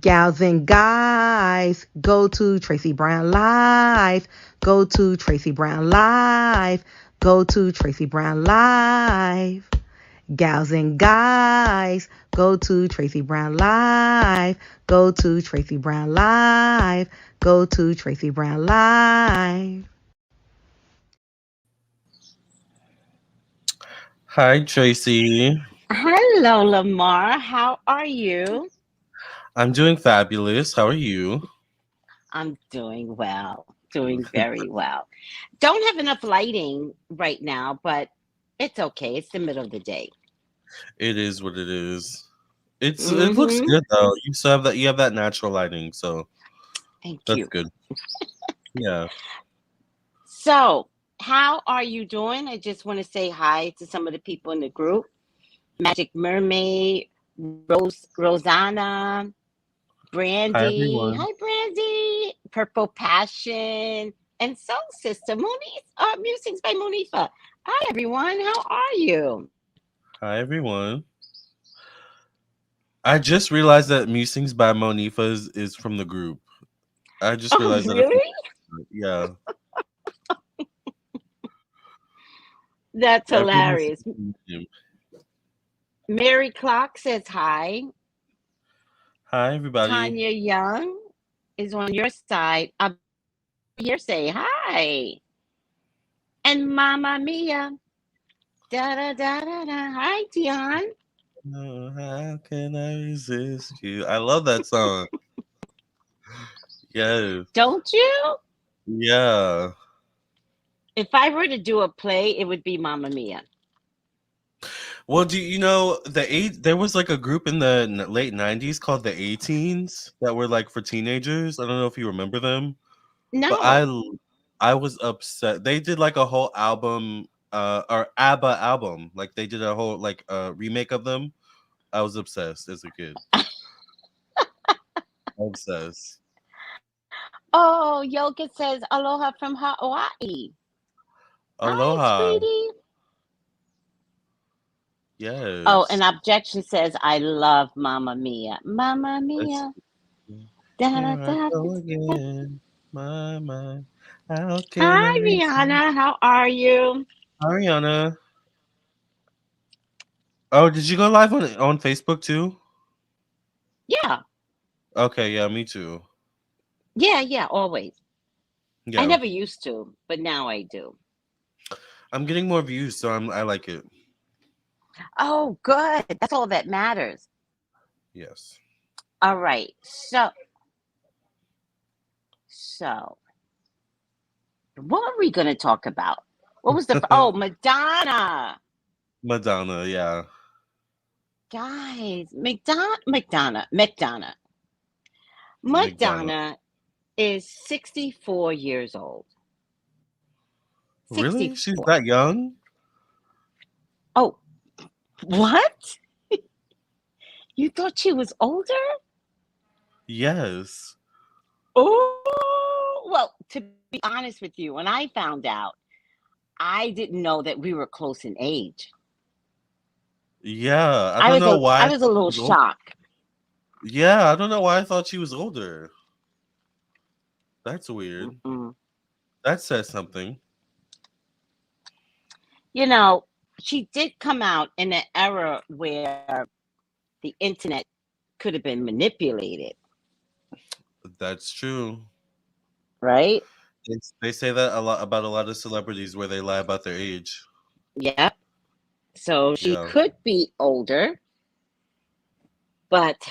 Gals and guys, go to Tracy Brown Live. Go to Tracy Brown Live. Go to Tracy Brown Live. Gals and guys, go to Tracy Brown Live. Go to Tracy Brown Live. Go to Tracy Brown Live. Hi, Tracy. Hello, Lamar. How are you? I'm doing fabulous. How are you? I'm doing well, doing very well. Don't have enough lighting right now, but it's okay. It's the middle of the day. It is what it is. It looks Mm-hmm. good though. You still have that. You have that natural lighting, so Thank that's you. good. Yeah. So, how are you doing? I just want to say hi to some of the people in the group. Magic Mermaid, Rosanna, Hi, Brandy. everyone. Hi, Brandy. Purple Passion. And Soul Sister, Musings by Monifa. Hi, everyone. How are you? Hi, everyone. I just realized that Musings by Monifa is from the group. I just Oh, realized that a few. really? Yeah. That's Everyone has hilarious. the name. Mary Clock says hi. Hi, everybody. Tanya Young is on your side. I'll here say hi. And Mama Mia. Da da da da da. Hi, Dion. Oh, how can I resist you? I love that song. Yes. Don't you? Yeah. If I were to do a play, it would be Mama Mia. Well, do you know there was like a group in the late 90s called the A-Teens that were like for teenagers. I don't know if you remember them, but No. I was upset. They did like a whole album or ABBA album. Like they did a whole like remake of them. I was obsessed as a kid. Obsessed. Oh, Yoga says aloha from Hawaii. Hi, Aloha. sweetie. Oh, Yes. an objection says I love Mamma Mia. Mamma Let's Mia. see. Da, da, Here I da, go da. again. My mind. How can I Hi, resist? Rihanna. How are you? Ariana. Oh, did you go live on Facebook too? Yeah. Okay, yeah, me too. Yeah, always. I Yeah, never used to, but now I do. I'm getting more views, so I like it. Oh, good. That's all that matters. Yes. All right. So what are we going to talk about? What was oh, Madonna. Madonna, yeah. Guys, McDonough. McDonald. Madonna is 64 years old. Really? She's 64. that young? Oh, what? You thought she was older? Yes. Oh, well, to be honest with you, when I found out, I didn't know that we were close in age. Yeah, I I don't was know a why I I was a thought she little was older. shocked. Yeah, I don't know why I thought she was older. That's weird. Mm-mm. That says something. You know, she did come out in an era where the internet could have been manipulated, That's true. right? They say that a lot about a lot of celebrities where they lie about their age. Yep. So she Yeah, could be older, but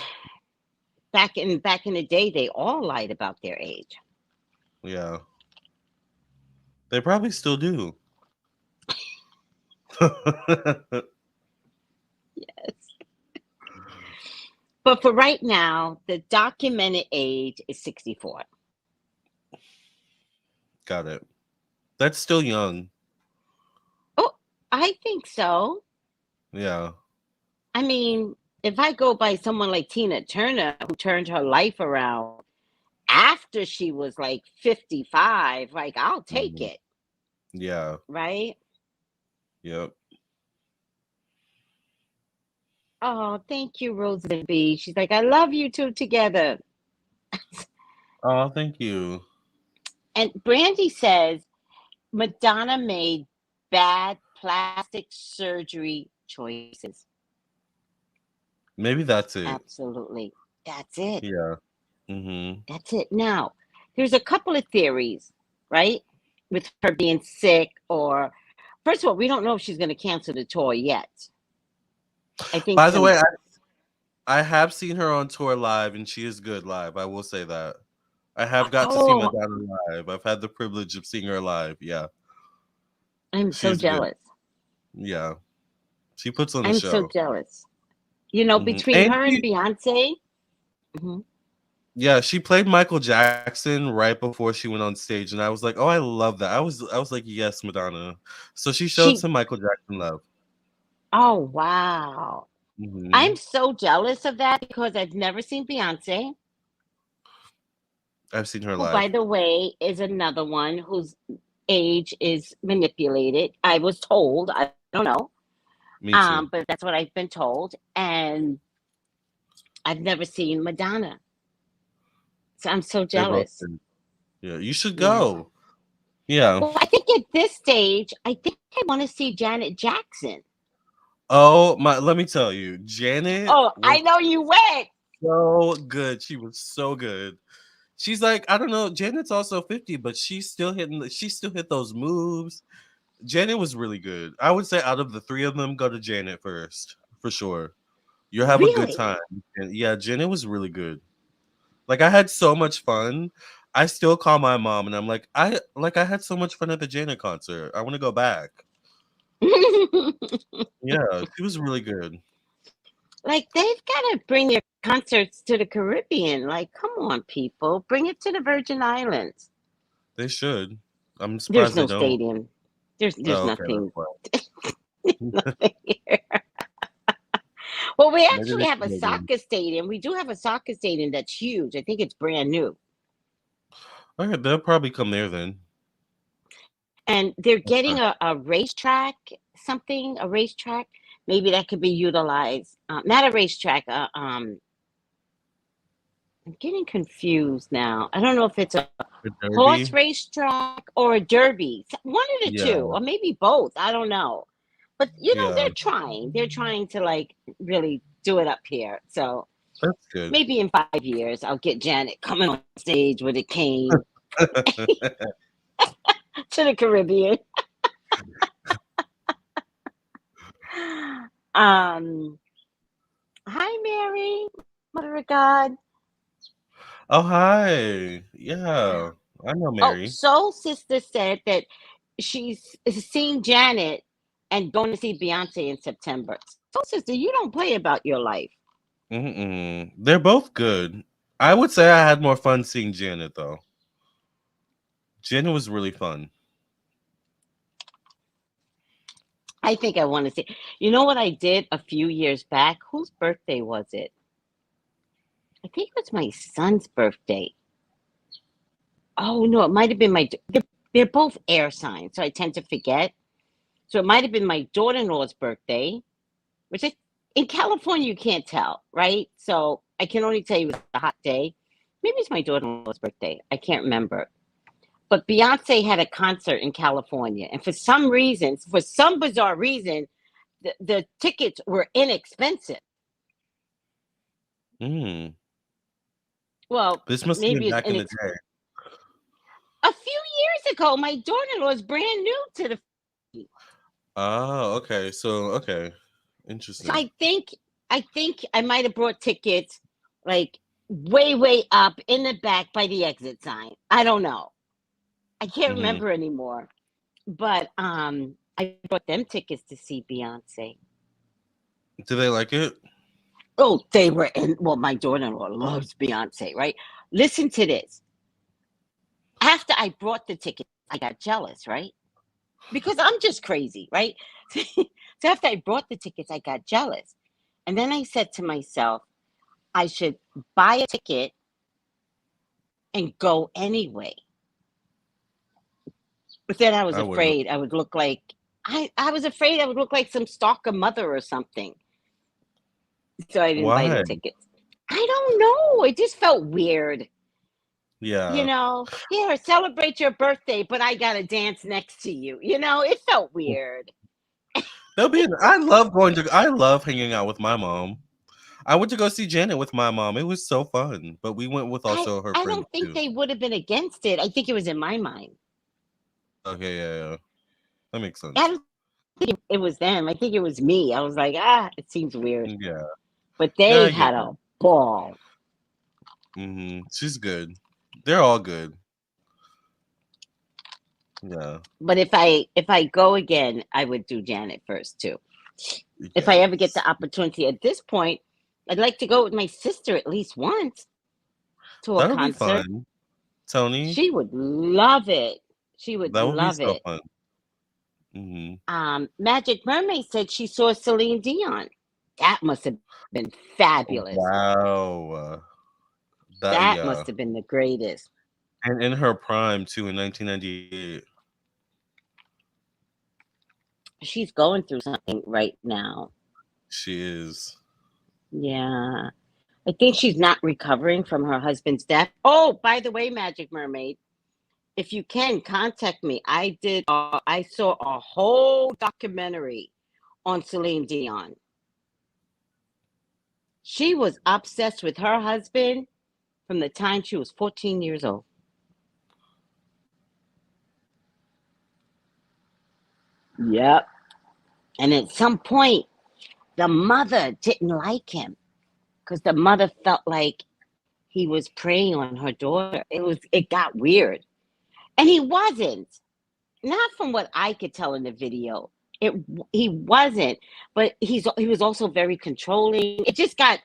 back in the day, they all lied about their age. yeah. They probably still do. Yes. But for right now, the documented age is 64. Got it. That's still young. Oh, I think so. Yeah. I mean, if I go by someone like Tina Turner, who turned her life around after she was like 55, like, I'll take Mhm. it, Yeah. right? Yep. Oh, thank you, Rosa B. She's like, I love you two together. Oh, thank you. And Brandy says Madonna made bad plastic surgery choices. Maybe that's it. Absolutely. That's it. Yeah. Mm-hmm. That's it. Now, there's a couple of theories, right? With her being sick, or first of all, we don't know if she's going to cancel the tour yet. I think By the some. way, I have seen her on tour live, and she is good live. I will say that. I have got to see Oh, Madonna live. I've had the privilege of seeing her live. Yeah, I'm so she's good. jealous. Yeah, she puts on a I'm so show. jealous. You know, Hmm between And her and she, Beyonce. Mhm. yeah, she played Michael Jackson right before she went on stage, and I was like, oh, I love that. I was like, yes, Madonna. So she showed She. some Michael Jackson love. Oh wow. I'm Hmm so jealous of that because I've never seen Beyonce, I've seen her who, by live. the way, is another one whose age is manipulated. I was told. I don't know. Me too. But that's what I've been told. And I've never seen Madonna. So I'm so They're both jealous. good. Yeah, you should Yeah. go. Yeah. Well, I think at this stage, I think I want to see Janet Jackson. Oh my! Let me tell you, Janet Oh, was I know you went. so good. She was so good. She's like, I don't know. Janet's also 50, but she's still hitting. She still hit those moves. Janet was really good. I would say out of the three of them, go to Janet first for sure. You'll have a good Really? time. And yeah, Janet was really good. Like I had so much fun. I still call my mom and I'm like, I had so much fun at the Janet concert. I want to go back. Yeah, she was really good. Like they've got to bring their concerts to the Caribbean. Like, come on, people, bring it to the Virgin Islands. They should. I'm There's surprised they no don't. stadium. There's Oh, okay, that's nothing. why. Nothing here. Well, we Maybe actually they have should a make one. soccer stadium. We do have a soccer stadium that's huge. I think it's brand new. Okay, they'll probably come there then. And they're getting Okay. a racetrack, something, a racetrack. Maybe that could be utilized. Not a racetrack. I'm getting confused now. I don't know if it's a The horse Derby. racetrack or a derby. One of the two, Yeah, or maybe both. I don't know. But yeah, they're trying. They're trying to like really do it up here. So that's good. maybe in 5 years, I'll get Janet coming on stage with a cane to the Caribbean. Um, Hi, Mary, Mother of God. Oh, hi. Yeah, I know Oh, Mary. Soul Sister said that she's seeing Janet and going to see Beyonce in September. Soul Sister, you don't play about your life. Mm-mm. They're both good. I would say I had more fun seeing Janet though. Janet was really fun. I think I want to see. You know what I did a few years back? Whose birthday was it? I think it was my son's birthday. Oh no, it might have been they're both air signs, so I tend to forget. So it might have been my daughter-in-law's birthday, which in California you can't tell, right? So I can only tell you it's a hot day. Maybe it's my daughter-in-law's birthday. I can't remember. But Beyonce had a concert in California, and for some reason, for some bizarre reason, the tickets were inexpensive. Mm. Well, This must have been maybe it's back in the day. a few years ago. My daughter-in-law is brand new to the. Oh, okay. So, okay. So Interesting. I think I might have brought tickets like way up in the back by the exit sign. I don't know. I can't Hmm remember anymore. But I bought them tickets to see Beyonce. Do they like it? Oh, they were in. Well, my daughter-in-law loves Beyonce, right? Listen to this. After I brought the tickets, I got jealous, right? Because I'm just crazy, right? So after I brought the tickets, I got jealous. And then I said to myself, I should buy a ticket and go anyway. But then I was I wouldn't. afraid I would look like I was afraid I would look like some stalker mother or something. So I didn't buy the Why? tickets. I don't know. It just felt weird. Yeah. Here, celebrate your birthday, but I got to dance next to you. It felt weird. I love hanging out with my mom. I went to go see Janet with my mom. It was so fun. But we went with I, also her I friends don't think too. they would have been against it. I think it was in my mind. Okay, yeah. That makes I sense. don't think it was them. I think it was me. I was like, it seems weird. Yeah. But Yeah, they I get had a you. ball. She's good. They're all good. Yeah. But if I go again, I would do Janet first too. If I ever get Yes. the opportunity at this point, I'd like to go with my sister at least once to a That'll be concert. fun. Tony, She would love it. She would that would be love so it. fun. hmm Magic Mermaid said she saw Celine Dion. That must have been fabulous. Wow. That Yeah. must have been the greatest. And in her prime too in 1998. She's going through something right now. She is. Yeah. I think she's not recovering from her husband's death. Oh, by the way, Magic Mermaid, if you can contact me, I saw a whole documentary on Celine Dion. She was obsessed with her husband from the time she was 14 years old. Yep. And at some point, the mother didn't like him because the mother felt like he was preying on her daughter. It got weird. And he wasn't. Not from what I could tell in the video. He wasn't, but he was also very controlling. It just got.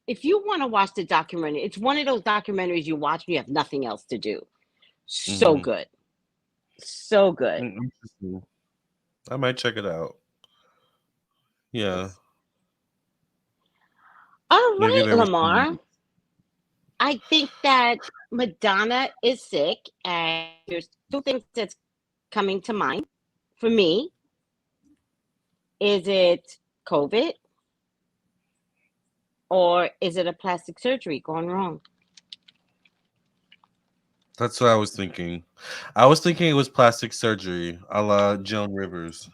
If you want to watch the documentary, it's one of those documentaries you watch when you have nothing else to do. So good, so good. Interesting. I might check it out. Yeah. All Maybe right, there was Lamar. I think that Madonna is sick, and there's two things that's coming to mind for me. Is it COVID or is it a plastic surgery gone wrong? That's what I was thinking. I was thinking it was plastic surgery, a la Joan Rivers.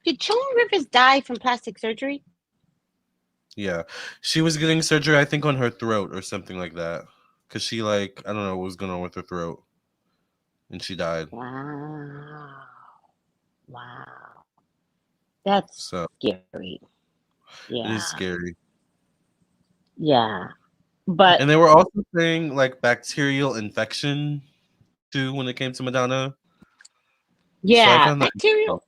Did Joan Rivers die from plastic surgery? Yeah. She was getting surgery, I think, on her throat or something like that. Because she, I don't know what was going on with her throat. And she died. Wow. That's So scary. it Yeah. is scary. Yeah. But And they were also saying, bacterial infection, too, when it came to Madonna. So I yeah, found that. bacterial.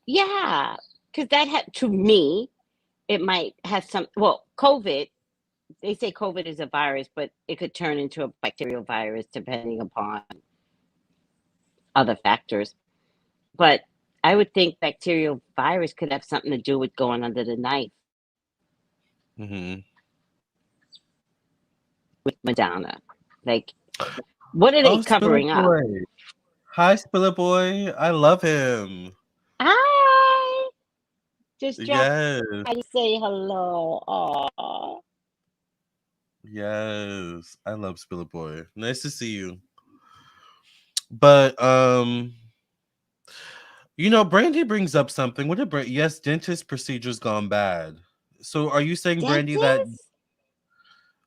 Yeah. Because that had, to me, it might have some, well, COVID, they say COVID is a virus, but it could turn into a bacterial virus depending upon other factors. But I would think bacterial virus could have something to do with going under the knife Mm-hmm. with Madonna. Like, what are they covering up? Boy. Hi, Spiller Boy. I love him. Hi. Just drop Yes. by to say hello. Aww. Yes. I love Spiller Boy. Nice to see you. But Brandy brings up something. Yes, dentist procedures gone bad. So are you saying, Brandy, that Dentist?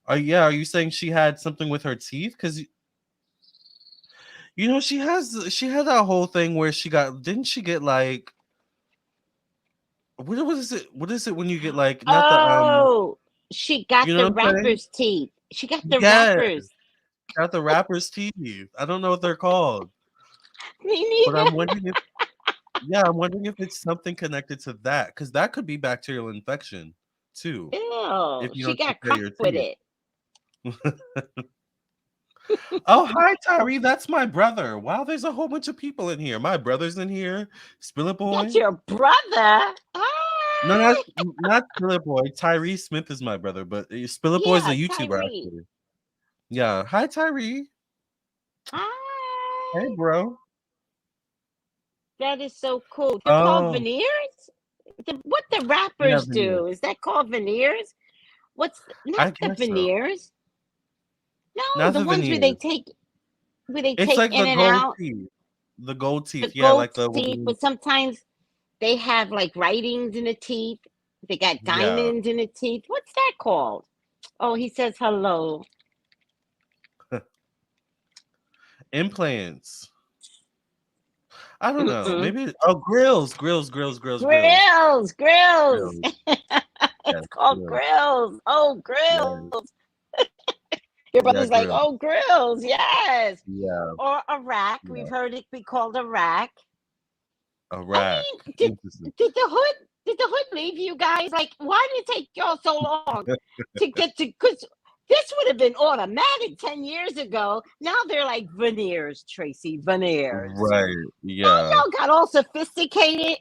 are you saying she had something with her teeth? Because she had that whole thing where didn't she get what is it when you get not the Oh, she got you know the what I'm saying? rapper's teeth. She got the Yes, rappers. got the rapper's teeth. I don't know what they're called. Me But neither. I'm wondering if it's something connected to that, because that could be bacterial infection too. Ew, If you she don't take got care of caught your with teeth. it. Oh, hi, Tyree. That's my brother. Wow, there's a whole bunch of people in here. My brother's in here. Spiller Boy. That's your brother. No, Hi. not Spiller Boy. Tyree Smith is my brother, but Spiller Boy's a YouTuber, Tyree. actually. Yeah. Hi, Tyree. Hi. Hey, bro. That is so cool. They're called Oh, veneers? What the yeah, rappers veneers. do? Is that called veneers? What's not I the guess so. veneers? No, Not the the ones veneers. where they It's take like in the and gold out, teeth. The gold the teeth. Yeah, gold like the teeth, wooden. but sometimes they have like writings in the teeth. They got Yeah. diamonds in the teeth. What's that called? Oh, he says hello. Implants. I don't know. Mm-mm. Maybe grills, grills, grills, grills, grills. Grills. Grills. Yes, It's called grills. grills. Oh, Yes. grills. Your Yeah, brother's like, grills. oh, grills. Yes. Yeah, Or a rack. yeah. We've heard it be called a rack. A I rack. mean, Interesting. did the hood leave you guys? Like, why did it take y'all so long to get to? Because this would have been automatic 10 years ago. Now they're like veneers, Tracy, veneers. Right. Oh, Yeah. y'all got all sophisticated.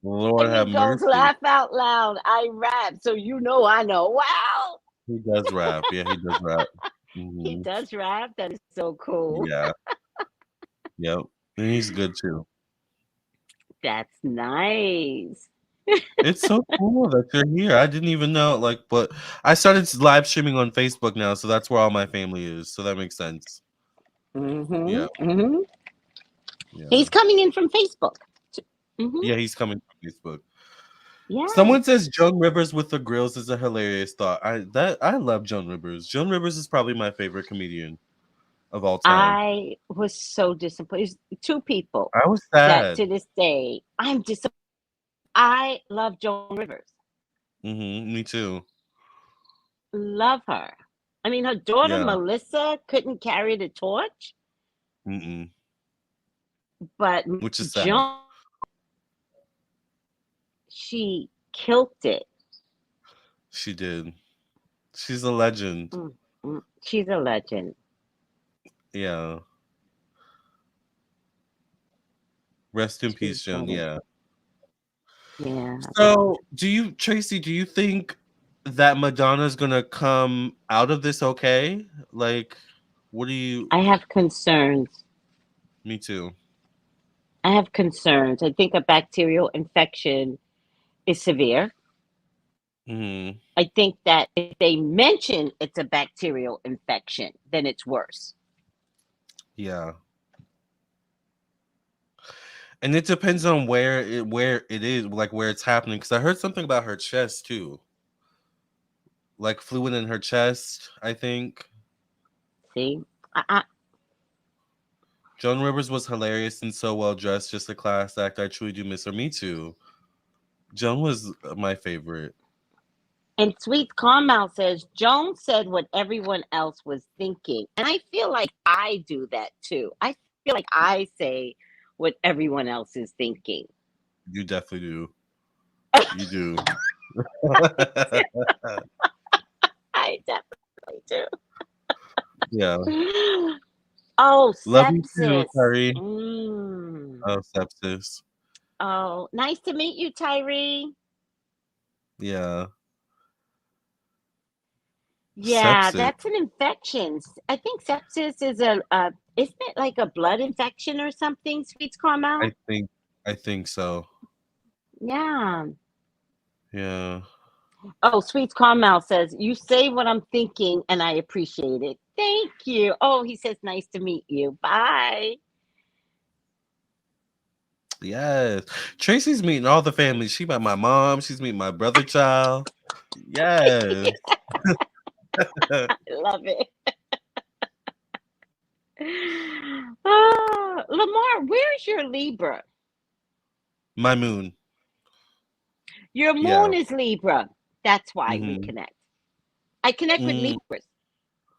Lord And he have goes, mercy. laugh out loud. I rap, so you know I know. Wow, He does rap. Yeah, he does rap. he Hmm. does rap. That is so cool. Yeah. Yep. And he's good too. That's nice. It's so cool that you're here. I didn't even know. Like, but I started live streaming on Facebook now, so that's where all my family is. So that makes sense. Yeah. Mm-hmm. Yeah. He's coming in from Facebook. Mm-hmm. Yeah, he's coming from Facebook. Yes. Someone says Joan Rivers with the grills is a hilarious thought. I love Joan Rivers. Joan Rivers is probably my favorite comedian of all time. I was so disappointed. There's two people I was that sad. to this day I'm disappointed. I love Joan Rivers. Me too. Love her. I mean, her daughter Yeah. Melissa couldn't carry the torch, Mm-mm. but Which is sad. Joan, she killed it. She did. She's a legend. She's a legend. Yeah. Rest in peace, She's Joan. funny. Yeah. Yeah. So, Tracy, do you think that Madonna's gonna come out of this okay? Like, what do you? I have concerns. Me too. I have concerns. I think a bacterial infection is severe. Hmm. I think that if they mention it's a bacterial infection, then it's worse. Yeah. And it depends on where it is, like where it's happening. Because I heard something about her chest too, like fluid in her chest. I think See, I, Joan Rivers was hilarious and so well dressed, just a class act. I truly do miss her. Me too. Joan was my favorite. and Sweet Carmel says Joan said what everyone else was thinking, and I feel like I do that too. I feel like I say what everyone else is thinking. You definitely do. You do. I definitely do. Yeah. Oh, Love you too, sepsis. Tyree. Mm. Oh, sepsis. Oh, nice to meet you, Tyree. Yeah. Yeah, Sepsis. that's an infection. I think sepsis is isn't it like a blood infection or something, Sweets Carmel? I think so. Yeah. Yeah. Oh, Sweets Carmel says, you say what I'm thinking and I appreciate it. Thank you. Oh, he says, nice to meet you. Bye. Yes. Tracy's meeting all the family. She met my mom. She's meeting my brother child. Yes. I love it. Lamar, where's your Libra? My moon. Your moon Yeah. is Libra. That's why we Mhm. connect. I connect with Libras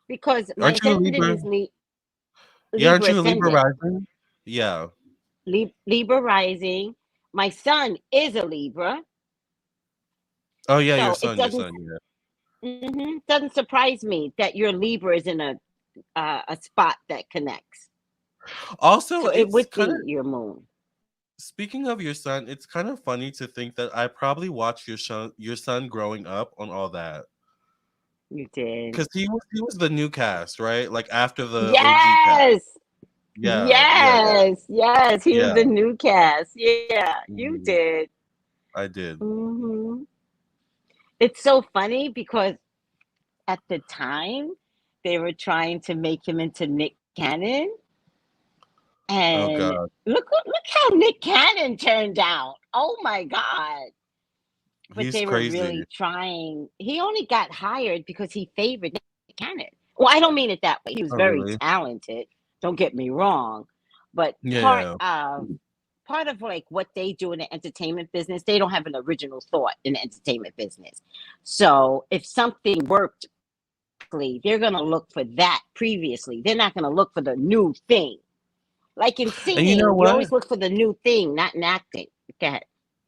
because my Aren't you a ascendant Libra? is Yeah, aren't Libra you a Libra ascendant. rising? Yeah. Libra rising. My son is a Libra. Oh yeah, So your it son, yeah. doesn't surprise me that your Libra is in a spot that connects. Also, So it it's would kind of, be your moon. speaking of your son, it's kind of funny to think that I probably watched your son growing up on all that. You did. Because he was the new cast, right? Like after the OG cast. Yes. Yeah, yeah, Yes, he was yeah. the new cast. Yeah, you Mhm. did. I did. hmm It's so funny because at the time they were trying to make him into Nick Cannon, Oh and God, look how Nick Cannon turned out. Oh my God. But he's they were crazy. really trying. He only got hired because he favored Nick Cannon. Well, I don't mean it that way. He was Oh very really? talented. Don't get me wrong, but Yeah. part of like what they do in the entertainment business, they don't have an original thought in the entertainment business. So if something worked, they're gonna look for that previously. They're not gonna look for the new thing. Like in And you know singing, you what? always look for the new thing, not in acting. Go ahead.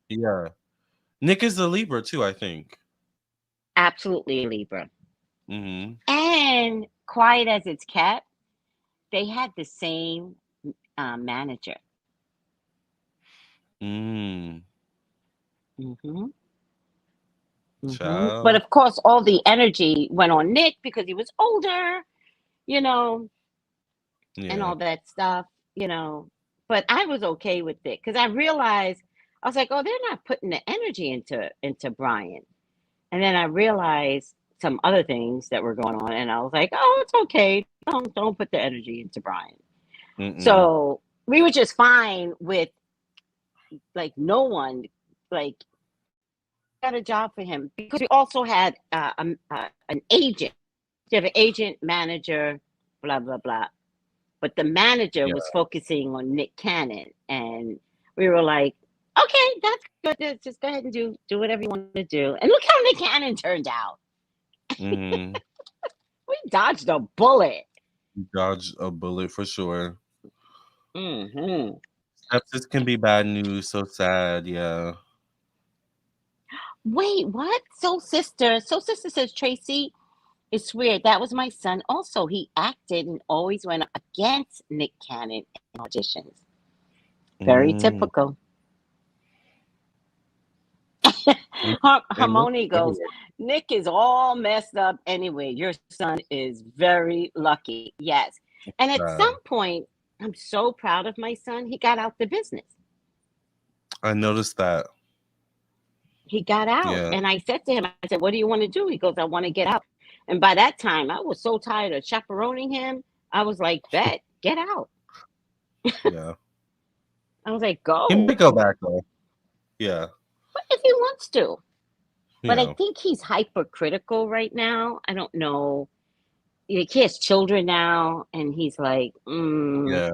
Yeah. Nick is a Libra too, I think. Absolutely Libra. Mm-hmm. And quiet as it's kept, they had the same manager. Mm. hmm But Child. of course, all the energy went on Nick because he was older, you know, and Yeah. all that stuff, you know. But I was okay with it because I realized I was like, oh, they're not putting the energy into Brian. And then I realized some other things that were going on, and I was like, oh, it's okay. Don't put the energy into Brian. Mm-mm. So we were just fine with like no one like got a job for him because we also had an agent. You have an agent, manager, blah blah blah. But the manager Yeah. was focusing on Nick Cannon, and we were like, okay, that's good. Just go ahead and do whatever you want to do. And look how Nick Cannon turned out. Mm-hmm. We dodged a bullet. Dodge a bullet for sure. hmm Sepsis can be bad news. So sad. Yeah. Wait, what? Soul Sister says Tracy. It's weird. That was my son. Also, he acted and always went up against Nick Cannon in auditions. Very Mm. typical. And, and Nick Harmony is goes, everywhere. Nick is all messed up anyway. Your son is very lucky. Yes. And at Uh, some point, I'm so proud of my son. He got out the business. I noticed that. He got out. Yeah. And I said to him, I said, what do you want to do? He goes, I want to get out. And by that time, I was so tired of chaperoning him. I was like, bet, get out. Yeah. I was like, He go. might go back though. Yeah. But if he wants to. But I Yeah. think he's hypercritical right now. I don't know. Like, he has children now, and he's like, Yeah.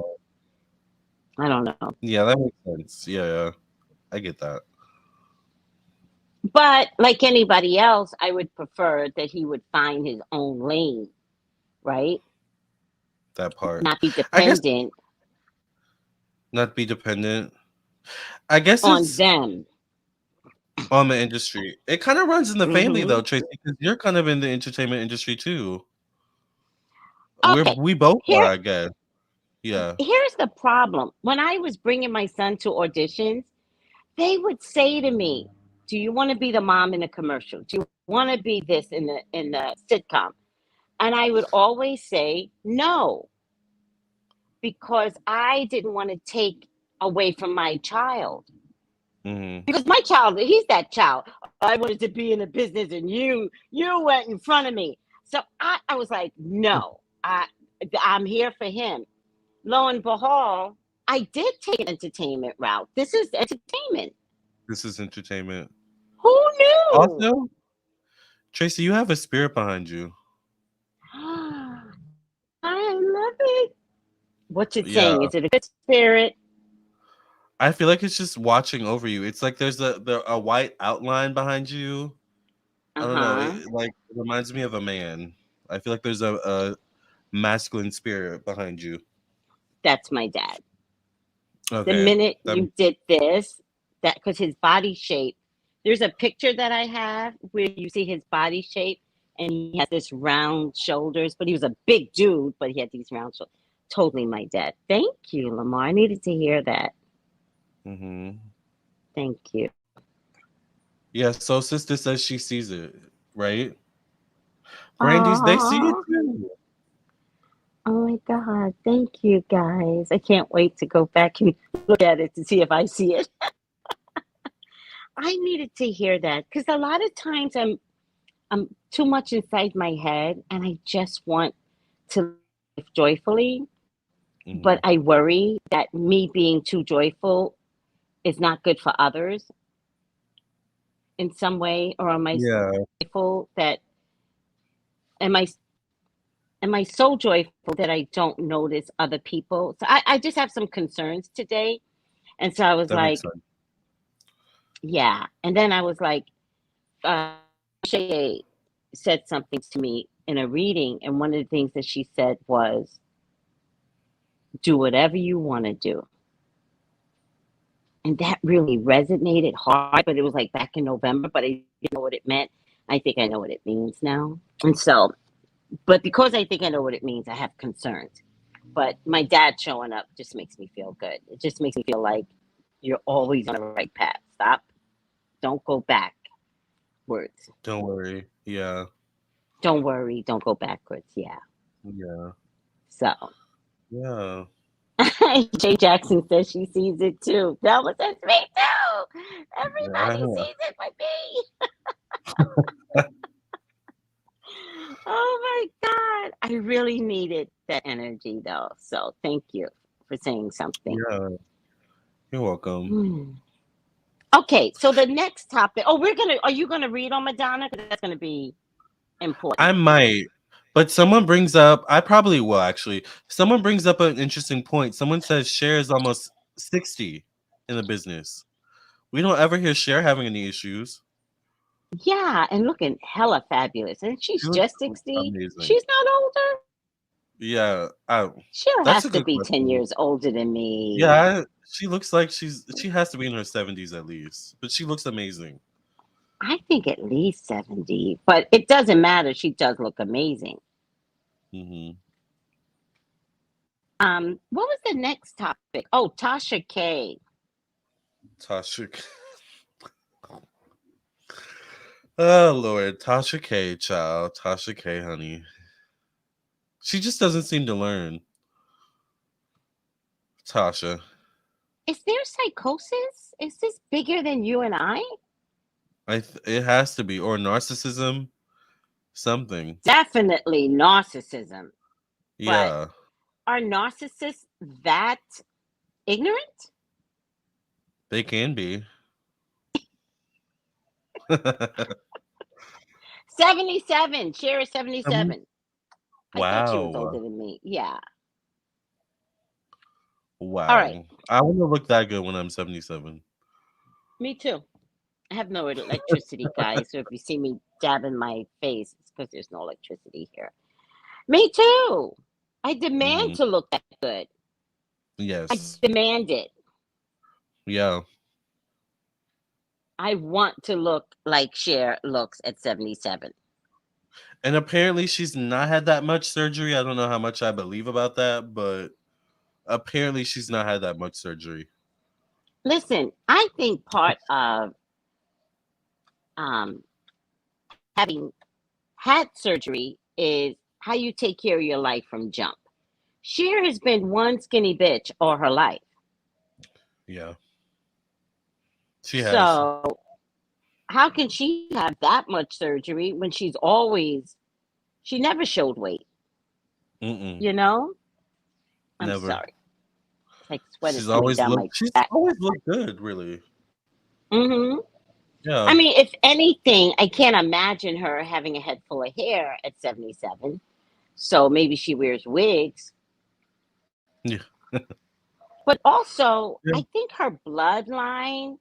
I don't know. Yeah. That makes sense. Yeah. Yeah. I get that. But like anybody else, I would prefer that he would find his own lane, right? That part. Not be I guess dependent not be dependent. I guess on it's them. on the industry. It kind of runs in the family hmm though, Tracy, because you're kind of in the entertainment industry too. Okay, We both are, here I guess. Yeah. here's the problem. When I was bringing my son to auditions, they would say to me, "Do you want to be the mom in the commercial? Do you want to be this in the sitcom?" And I would always say no because I didn't want to take away from my child. Hmm. Because my child, he's that child. I wanted to be in the business, and you went in front of me. So I was like, no, I'm here for him. Lo and behold, I did take an entertainment route. This is entertainment. This is entertainment. Who knew? Also, Tracy, you have a spirit behind you. I love it. What's it Yeah. saying? Is it a good spirit? I feel like it's just watching over you. It's like there's a white outline behind you. I Uh don't know. huh. It reminds me of a man. I feel like there's a masculine spirit behind you. That's my dad. The Okay. minute That you did this, that because his body shape, there's a picture that I have where you see his body shape and he has this round shoulders, but he was a big dude, but he had these round shoulders. Totally my dad. Thank you, Lamar. I needed to hear that. hmm Thank you. Yeah, so sister says she sees it, right? Brandy's they see it Oh, too. Oh my God. Thank you guys. I can't wait to go back and look at it to see if I see it. I needed to hear that because a lot of times I'm too much inside my head and I just want to live joyfully, but Hmm. I worry that me being too joyful is not good for others in some way, or am I so Yeah, joyful that am I am I so joyful that I don't notice other people? So I just have some concerns today. And so I was that makes like, sense. yeah. And then I was like, Shay said something to me in a reading, and one of the things that she said was, do whatever you want to do. And that really resonated hard, but it was like back in November, but I didn't know what it meant. I think I know what it means now. And so, but because I think I know what it means, I have concerns. But my dad showing up just makes me feel good. It just makes me feel like you're always on the right path. Stop. Don't go backwards. Don't worry. Yeah, Don't worry. Don't go backwards. Yeah. yeah, So yeah. Jay Jackson says she sees it too. Velma says me too. Everybody Yeah. sees it but me. Oh my God. I really needed that energy though. So thank you for saying something. Yeah. You're welcome. Hmm. Okay, so the next topic. Oh, are you gonna read on Madonna? Because that's gonna be I important. might, but someone brings up, I probably will actually. Someone brings up an interesting point. Someone says Cher is almost 60 in the business. We don't ever hear Cher having any issues. Yeah, and looking hella fabulous. And She she's looks just 60. amazing. She's not older. Yeah, She that's has a to good be 10 question. years older than me. Yeah, she looks like she has to be in her 70s at least, but she looks amazing. I think at least 70, but it doesn't matter. She does look amazing. Hmm. What was the next topic? Oh, Tasha K. Tasha. Oh Lord, Tasha K, child, Tasha K, honey. She just doesn't seem to learn. Tasha. Is there psychosis? Is this bigger than you and I? It has to be, or narcissism, something. Definitely narcissism. But Yeah, are narcissists that ignorant? they can be. 77. Cher is Um, 77. I thought she was wow, older than me. Yeah. All right. wow. I want to look that good when I'm 77. Me too. I have no electricity, guys. So if you see me dabbing my face, it's because there's no electricity here. Me too. I Hmm. demand to look that good. I Yes. demand it. Yeah. I want to look like Cher looks at 77. And apparently she's not had that much surgery. I don't know how much I believe about that, but apparently she's not had that much surgery. Listen, I think part of um, having had surgery is how you take care of your life from jump. Cher has been one skinny bitch all her life. Yeah. She has. So how can she have that much surgery when she never showed weight, Mm-mm. you know? I'm Never. sorry. It's like sweat is coming down my She's back. always looked good, really. Hmm. I Yeah. mean, if anything, I can't imagine her having a head full of hair at 77. So maybe she wears wigs. Yeah. But also, Yeah. I think her bloodline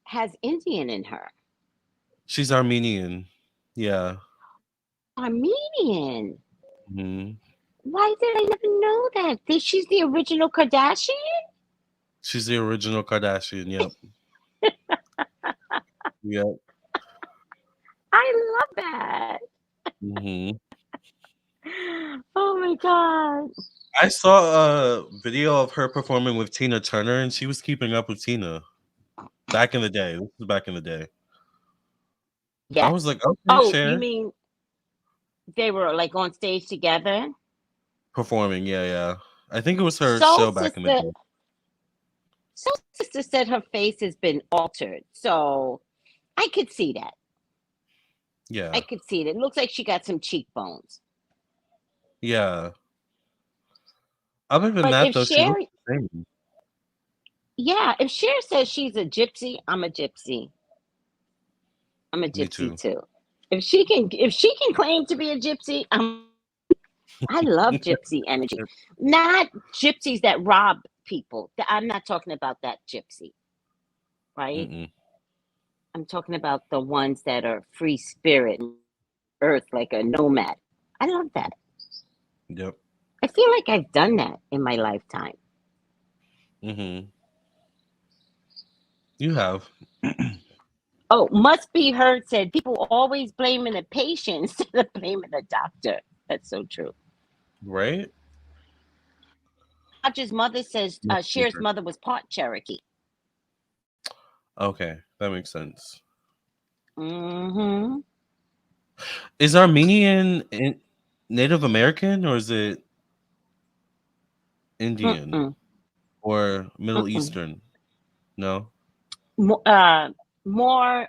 has Indian in her. She's Armenian. Yeah. Armenian. Hmm. Why did I never know that? She's the original Kardashian? She's the original Kardashian. Yep. Yep. I love that. Hmm. Oh my God. I saw a video of her performing with Tina Turner, and she was keeping up with Tina back in the day. This was back in the day. I was Yes. like, okay, Oh, you Cher. mean they were like on stage together? performing. Yeah. I think it was her Soul show back in the Sister, day. Soul Sister said her face has been altered, so I could see that. Yeah. I could see it. It looks like she got some cheekbones. Yeah. Other than But that, if though, she Cher, looks the same. yeah, if Cher says she's a gypsy, I'm a gypsy. I'm a Me gypsy too. too. If she can claim to be a gypsy, I love gypsy energy. Not gypsies that rob people. I'm not talking about that gypsy, right? Mm-mm. I'm talking about the ones that are free spirit, earth like a nomad. I love that. Yep. I feel like I've done that in my lifetime. Mm-hmm. You have. Oh, Must Be Heard said people always blaming the patient instead of blaming the doctor. That's so true. Right? Tasha's mother says Must be Cher's her. mother was part Cherokee. Okay, that makes sense. Mm-hmm. Is Armenian Native American or is it Indian Mm-mm. or Middle Mm-mm. Eastern? No. More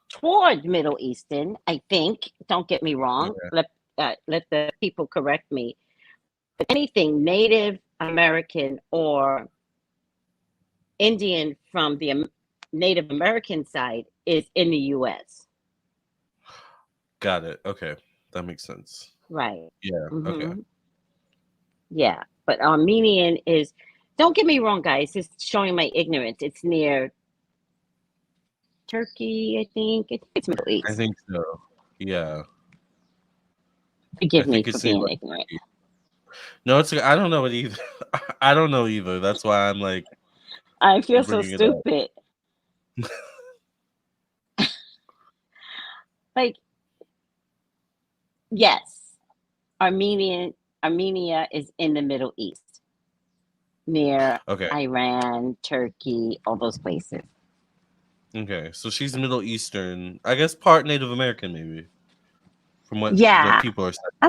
toward Middle Eastern, I think. Don't get me wrong. Okay. Let the people correct me. But anything Native American or Indian from the Native American side is in the U.S. Got it. Okay. That makes sense. Right. Yeah. Okay. Mm-hmm. Yeah. But Armenian is, don't get me wrong, guys, it's showing my ignorance. It's near Turkey, I think. It's Middle I East. think so. Yeah. I Forgive me think for it's near being like ignorant. no, it's I don't know it either. I don't know either. That's why I'm like I feel so bringing it up. stupid. Like, yes, Armenia is in the Middle East, near Okay. Iran, Turkey, all those places. Okay. So she's Middle Eastern. I guess part Native American maybe. From what the Yeah, people are saying. I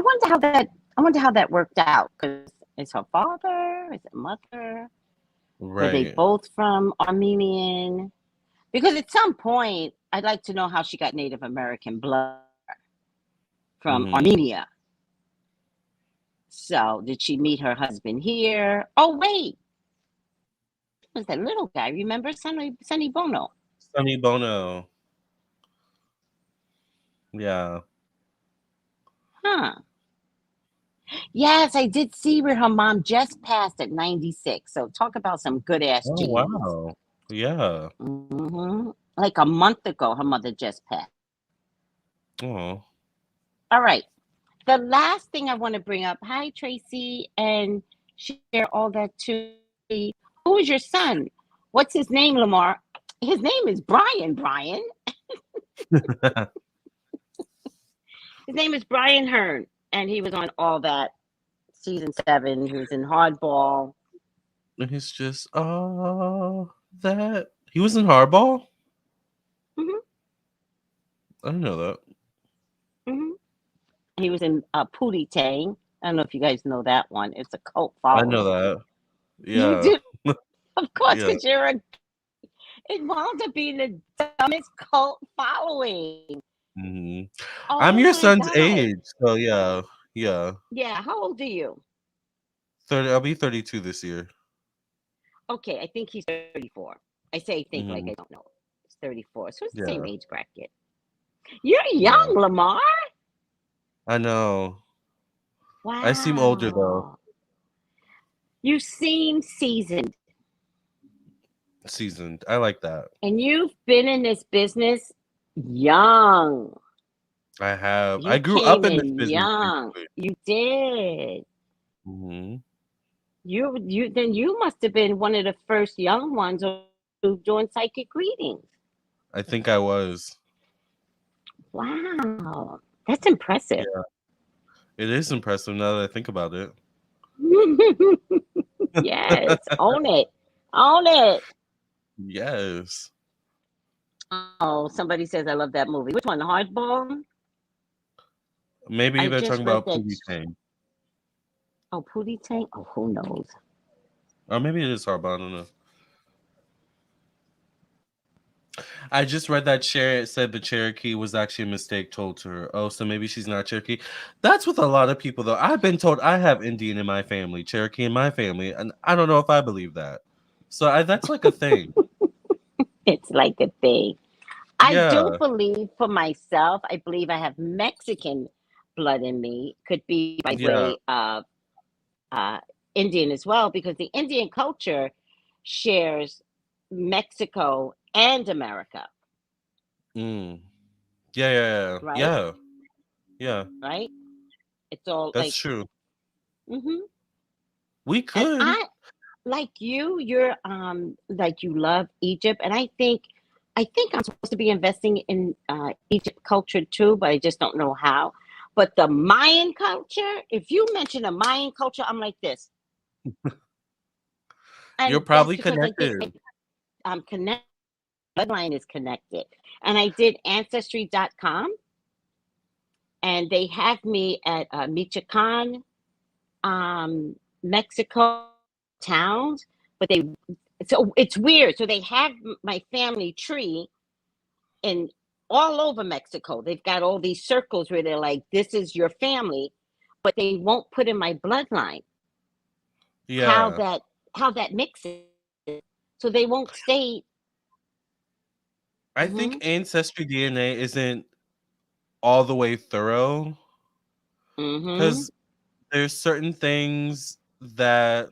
wonder how that worked out. Because is her father? Is it mother? Were they Right. both from Armenian? Because at some point, I'd like to know how she got Native American blood from Mm-hmm. Armenia. So, did she meet her husband here? Oh, wait, it was that little guy. Remember Sonny Bono? Sonny Bono. Yeah. Huh. Yes, I did see where her mom just passed at 96. So, talk about some good ass Oh genes. wow. Yeah. Hmm. Like a month ago, her mother just passed. Oh. All right. The last thing I want to bring up. Hi, Tracy, and share all that too. Who is your son? What's his name, Lamar? His name is Brian. Brian. His name is Brian Hearn, and he was on All That season 7. He was in Hardball. And it's just that he was in Hardball. Hmm. I didn't know that. Hmm. He was in Pootie Tang. I don't know if you guys know that one. It's a cult I know following. that. You Yeah. do, of course, Yeah. because you're a. It wound up being the dumbest cult following. Hmm. I'm Oh your my son's god! age, so yeah. Yeah. Yeah, how old are you? 30. I'll be 32 this year. Okay, I think he's 34. I say think like Hmm. I don't know. It's 34, so it's the same Yeah. age bracket. You're Yeah. young, Lamar. I know. I seem older though. Wow. You seem seasoned. Seasoned. I like that. And you've been in this business young. I have. I You grew up came in this in business young. basically. You did. Hmm. You must have been one of the first young ones doing psychic readings. I think I was. Wow. That's impressive. Yeah. It is impressive now that I think about it. Yes. Own it. Own it. Yes. Oh, somebody says I love that movie. Which one? Hardball? Maybe I they're just talking read about that. Pootie Tang. Oh, Pootie Tang? Oh, who knows? Or maybe it is Harbaugh. I don't know. I just read that Cher said the Cherokee was actually a mistake told to her. Oh, so maybe she's not Cherokee. That's with a lot of people, though. I've been told I have Indian in my family, Cherokee in my family, and I don't know if I believe that. So that's like a thing. It's like a thing. I do Yeah, believe for myself, I believe I have Mexican blood in me. Could be by yeah. way of uh, Indian as well, because the Indian culture shares Mexico and America, Mm. Yeah, yeah, right? yeah, yeah. Right? It's all That's like, true. hmm We and could. I like you're like you love Egypt, and I think I'm supposed to be investing in Egypt culture too, but I just don't know how. But the Mayan culture, if you mention a Mayan culture, I'm like this, You're and that's probably because I think connected. I'm connected. Bloodline is connected, and I did Ancestry.com, and they have me at Michoacan, Mexico towns, but they so it's weird. So they have my family tree in all over Mexico. They've got all these circles where they're like, "This is your family," but they won't put in my bloodline how Yeah. that how that mixes. So they won't state. I think Mm-hmm, Ancestry DNA isn't all the way thorough mm-hmm. because there's certain things that,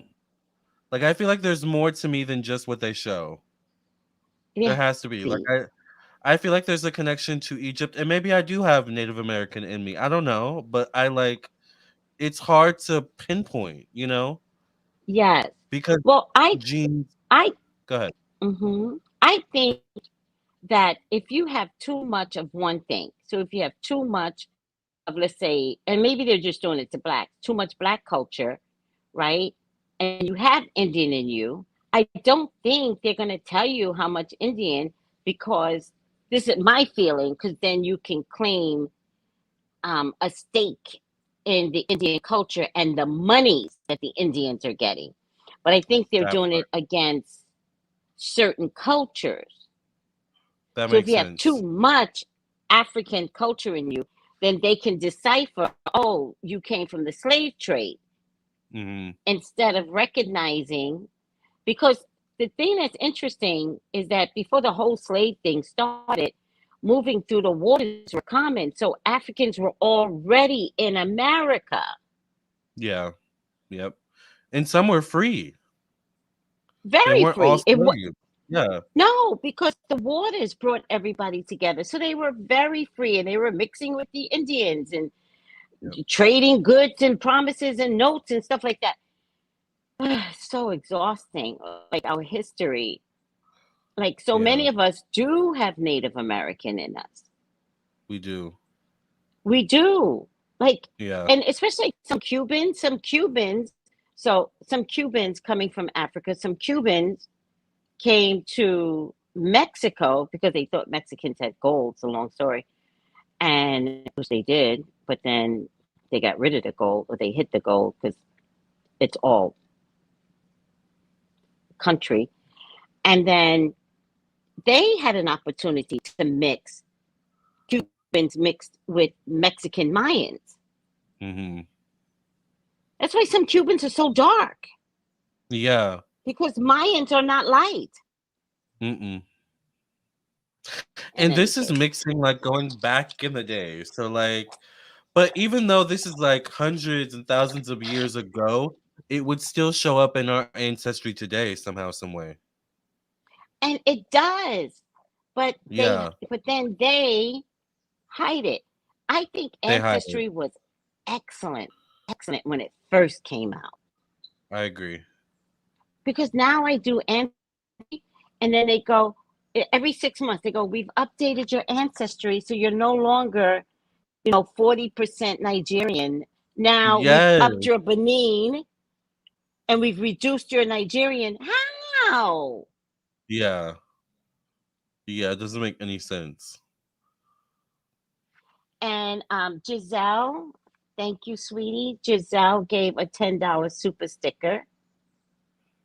like, I feel like there's more to me than just what they show. There Yeah. has to be. Like, See. I feel like there's a connection to Egypt, and maybe I do have Native American in me. I don't know, but it's hard to pinpoint, Yes. because Well, genes. I, Go ahead. I think that if you have too much of one thing, so if you have too much of, let's say, and maybe they're just doing it to black, too much black culture, right? And you have Indian in you, I don't think they're going to tell you how much Indian, because this is my feeling, because then you can claim a stake in the Indian culture and the monies that the Indians are getting. But I think they're That doing part. it against certain cultures. That So if makes you have too sense. much African culture in you, then they can decipher, oh, you came from the slave trade, Hmm. instead of recognizing, because the thing that's interesting is that before the whole slave thing started, moving through the waters were common. So Africans were already in America. Yeah. Yep. And some were free. They Very weren't all free. slaves. Yeah. No, because the waters brought everybody together. So they were very free, and they were mixing with the Indians and Yep. trading goods and promises and notes and stuff like that. So exhausting, like our history. Like, so Yeah. many of us do have Native American in us. We do. We do. Like, Yeah. and especially some Cubans coming from Africa, some Cubans came to Mexico because they thought Mexicans had gold. It's a long story. And which they did, but then they got rid of the gold, or they hid the gold, because it's all country. And then they had an opportunity to mix. Cubans mixed with Mexican Mayans. Hmm. That's why some Cubans are so dark, Yeah. because Mayans are not light. Mm-mm. In And any this is case, mixing like going back in the day. So but even though this is like hundreds and thousands of years ago, it would still show up in our ancestry today somehow, some way. and it does, but Yeah. then they hide it. I think They hide it. Ancestry was excellent, excellent when it first came out, I agree. because now I do Ancestry, and then they go every 6 months. They go, "We've updated your Ancestry, so you're no longer, 40% Nigerian. Now we've Yes. upped your Benin, and we've reduced your Nigerian." How? Yeah. Yeah. It doesn't make any sense. And Giselle. Thank you, sweetie. Giselle gave a $10 super sticker.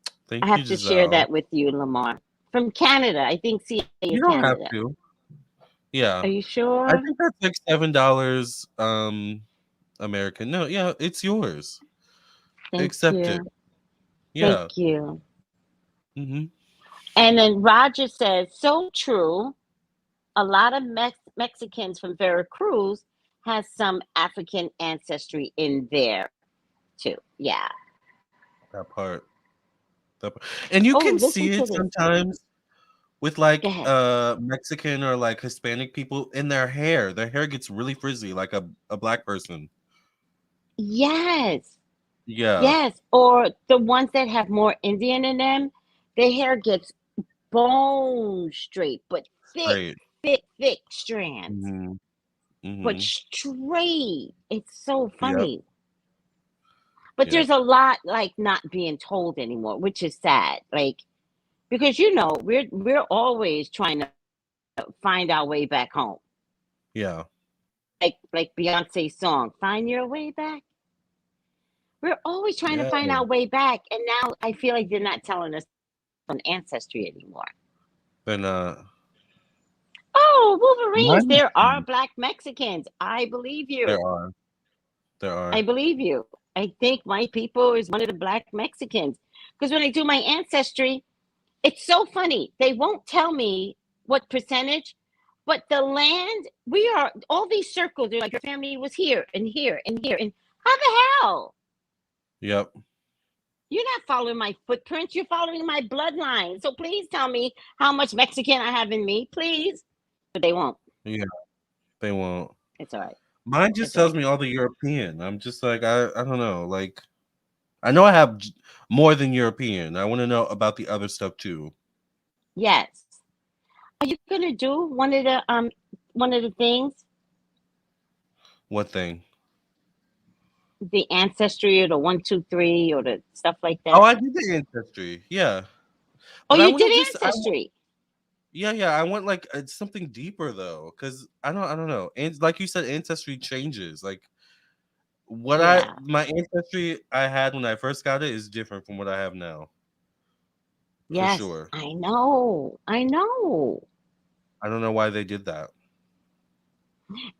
I Thank you, have to share Giselle. that with you, Lamar. From Canada. I think CA You is don't have Canada. to. Yeah. Are you I sure? think that's like $7 American. No, yeah, it's yours. Thank Accept it. you. Yeah. Thank you. Mm-hmm. And then Roger says, so true. A lot of Mexicans from Veracruz has some African ancestry in there too. Yeah. That part. That part. And you Oh, can listen see to it this. sometimes with Go like ahead. Mexican or like Hispanic people in their hair. Their hair gets really frizzy, like a black person. Yes. Yeah. Yes. Or the ones that have more Indian in them, their hair gets bone straight, but thick, Straight. thick strands. Mm-hmm. But Mm-hmm. straight. It's so Yep. funny. But Yep. there's a lot like not being told anymore, which is sad. Like because we're always trying to find our way back home. Yeah. Like Beyonce's song, "Find Your Way Back." We're always trying to Yeah. find our way back, and now I feel like they're not telling us on Ancestry anymore. Then Oh, Wolverines! mine There are Black Mexicans. I believe there you. are. There I are. believe you. I think my people is one of the Black Mexicans. Because when I do my ancestry, it's so funny. They won't tell me what percentage, but the land, we are, all these circles, they're like, your family was here and here and here. And how the hell? Yep. You're not following my footprints. You're following my bloodline. So please tell me how much Mexican I have in me, please. But they won't. Yeah. They won't. It's all right. Mine just It's all tells right. me all the European. I'm just like I don't know. Like I know I have more than European. I want to know about the other stuff too. Yes. Are you gonna do one of the things, What thing? the ancestry or the 1, 2, 3 or the stuff like Oh, that? I did the ancestry. Yeah. Oh, But I you want to did just ancestry. yeah, I want like something deeper though cuz I don't know. And like you said ancestry changes. Like what I Yeah. my ancestry I had when I first got it is different from what I have now. For Yes, sure. I know. I know. I don't know why they did that.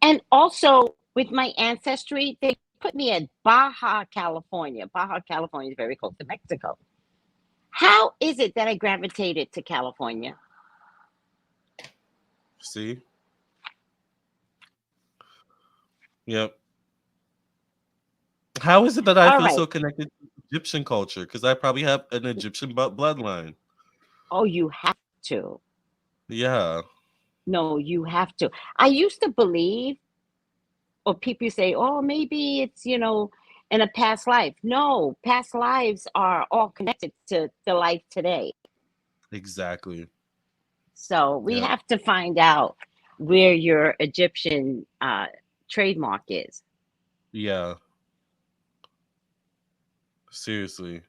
And also with my ancestry, they put me at Baja, California. Baja, California is very close to Mexico. How is it that I gravitated to California? See? Yep. How is it that I All feel right. so connected to Egyptian culture? Because I probably have an Egyptian bloodline. Oh, you have to. Yeah. No, you have to. I used to believe, or people say, oh, maybe it's, in a past life. No, past lives are all connected to the life today. Exactly. So we Yep. have to find out where your Egyptian trademark is. Yeah. Seriously.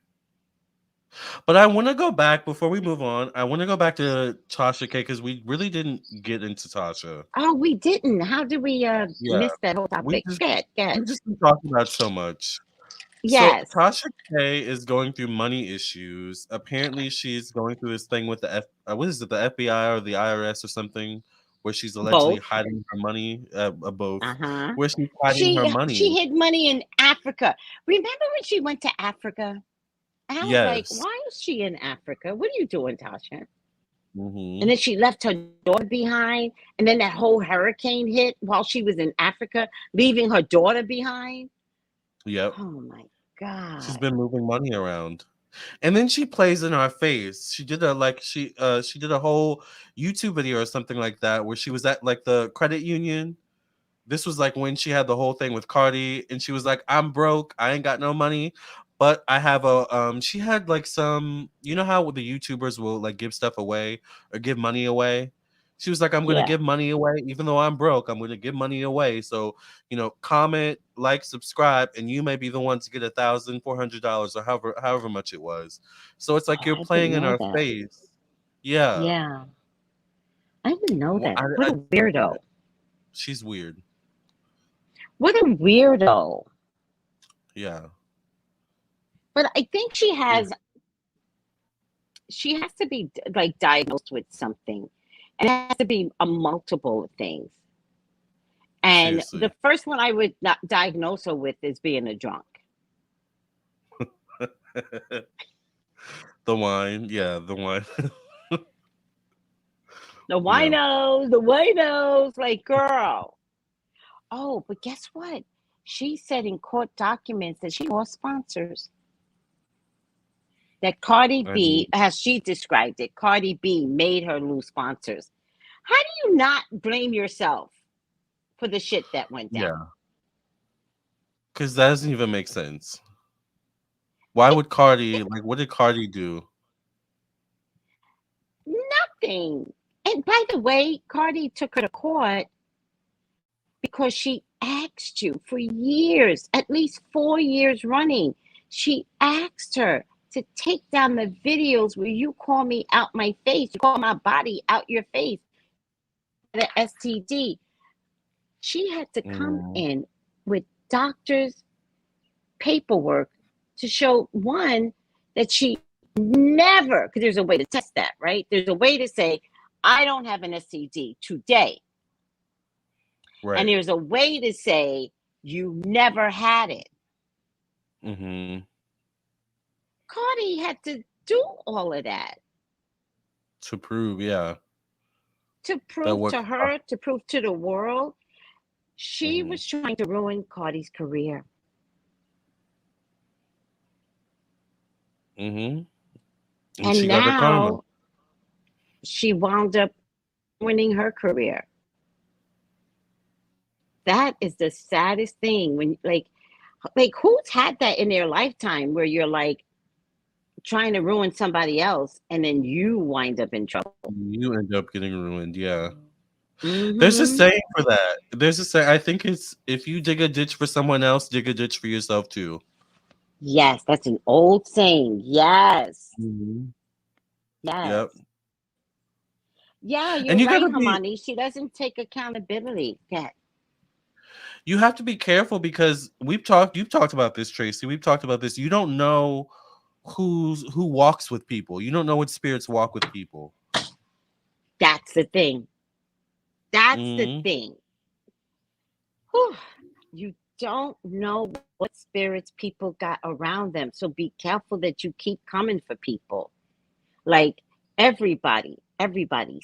But I want to go back before we move on. I want to go back to Tasha K because we really didn't get into Tasha. Oh, we didn't. How did we Yeah. miss that whole We topic? just Good, good. we've just been talking about so much. So Yes. Tasha K is going through money issues. Apparently, she's going through this thing with the what is it, the FBI or the IRS or something, where she's allegedly Both. hiding her money. Both, Uh-huh. where she's hiding her She money. hid money in Africa. Remember when she went to Africa? And I was like, Yes. why is she in Africa? What are you doing, Tasha? Mm-hmm. And then she left her daughter behind. And then that whole hurricane hit while she was in Africa, leaving her daughter behind. Yep. Oh my She's God. been moving money around. And then she plays in our face. She did she did a whole YouTube video or something like that where she was at like the credit union. This was like when she had the whole thing with Cardi and she was like, I'm broke, I ain't got no money, but I have a she had like some, you know how the YouTubers will like give stuff away or give money away. She was like, I'm gonna Yeah. give money away, even though I'm broke, I'm gonna give money away. So, comment, like, subscribe, and you may be the one to get $1,400 or however much it was. So it's like Oh, you're I didn't playing in know our that. face. Yeah. Yeah. I didn't know Well, that. What a weirdo. she's weird. What a weirdo. Yeah. But I think she has to be like diagnosed with something, and it has to be a multiple of things. And the Seriously. first one I would not diagnose her with is being a drunk. The wine. Yeah, the wine. Yeah. The winos, like, girl. Oh, but guess what? She said in court documents that she lost sponsors. That Cardi I mean, B, as she described it, Cardi B made her lose sponsors. How do you not blame yourself for the shit that went down? yeah. Because that doesn't even make sense. Why would Cardi, like, what did Cardi do? Nothing. And by the way, Cardi took her to court because she asked you for years, at least 4 years running. She asked her to take down the videos where you call me out my face, you call my body out your face, the STD. She had to come in with doctors' paperwork to show, one, that she never, because there's a way to test that, right? There's a way to say, I don't have an STD today. Right. And there's a way to say, you never had it. Mm-hmm. Cardi had to do all of that To prove, yeah. to That prove what to her, to prove to the world. She Mhm. was trying to ruin Cardi's career. Mm-hmm. And And she got her karma. now she wound up ruining her career. That is the saddest thing when like who's had that in their lifetime where you're like trying to ruin somebody else and then you wind up in trouble. You end up getting ruined, yeah. Mm-hmm. There's a saying for that. There's a saying. I think it's if you dig a ditch for someone else, dig a ditch for yourself too. Yes, that's an old saying. Yes. Mm-hmm. Yes. Yep. Yeah, And you're you right, gotta be. Hamani. She doesn't take accountability. Yeah. You have to be careful because you've talked about this, Tracy. We've talked about this. You don't know who walks with people. You don't know what spirits walk with people. That's the thing. That's the Mm-hmm. thing. Whew. You don't know what spirits people got around them. So be careful that you keep coming for people. Like everybody,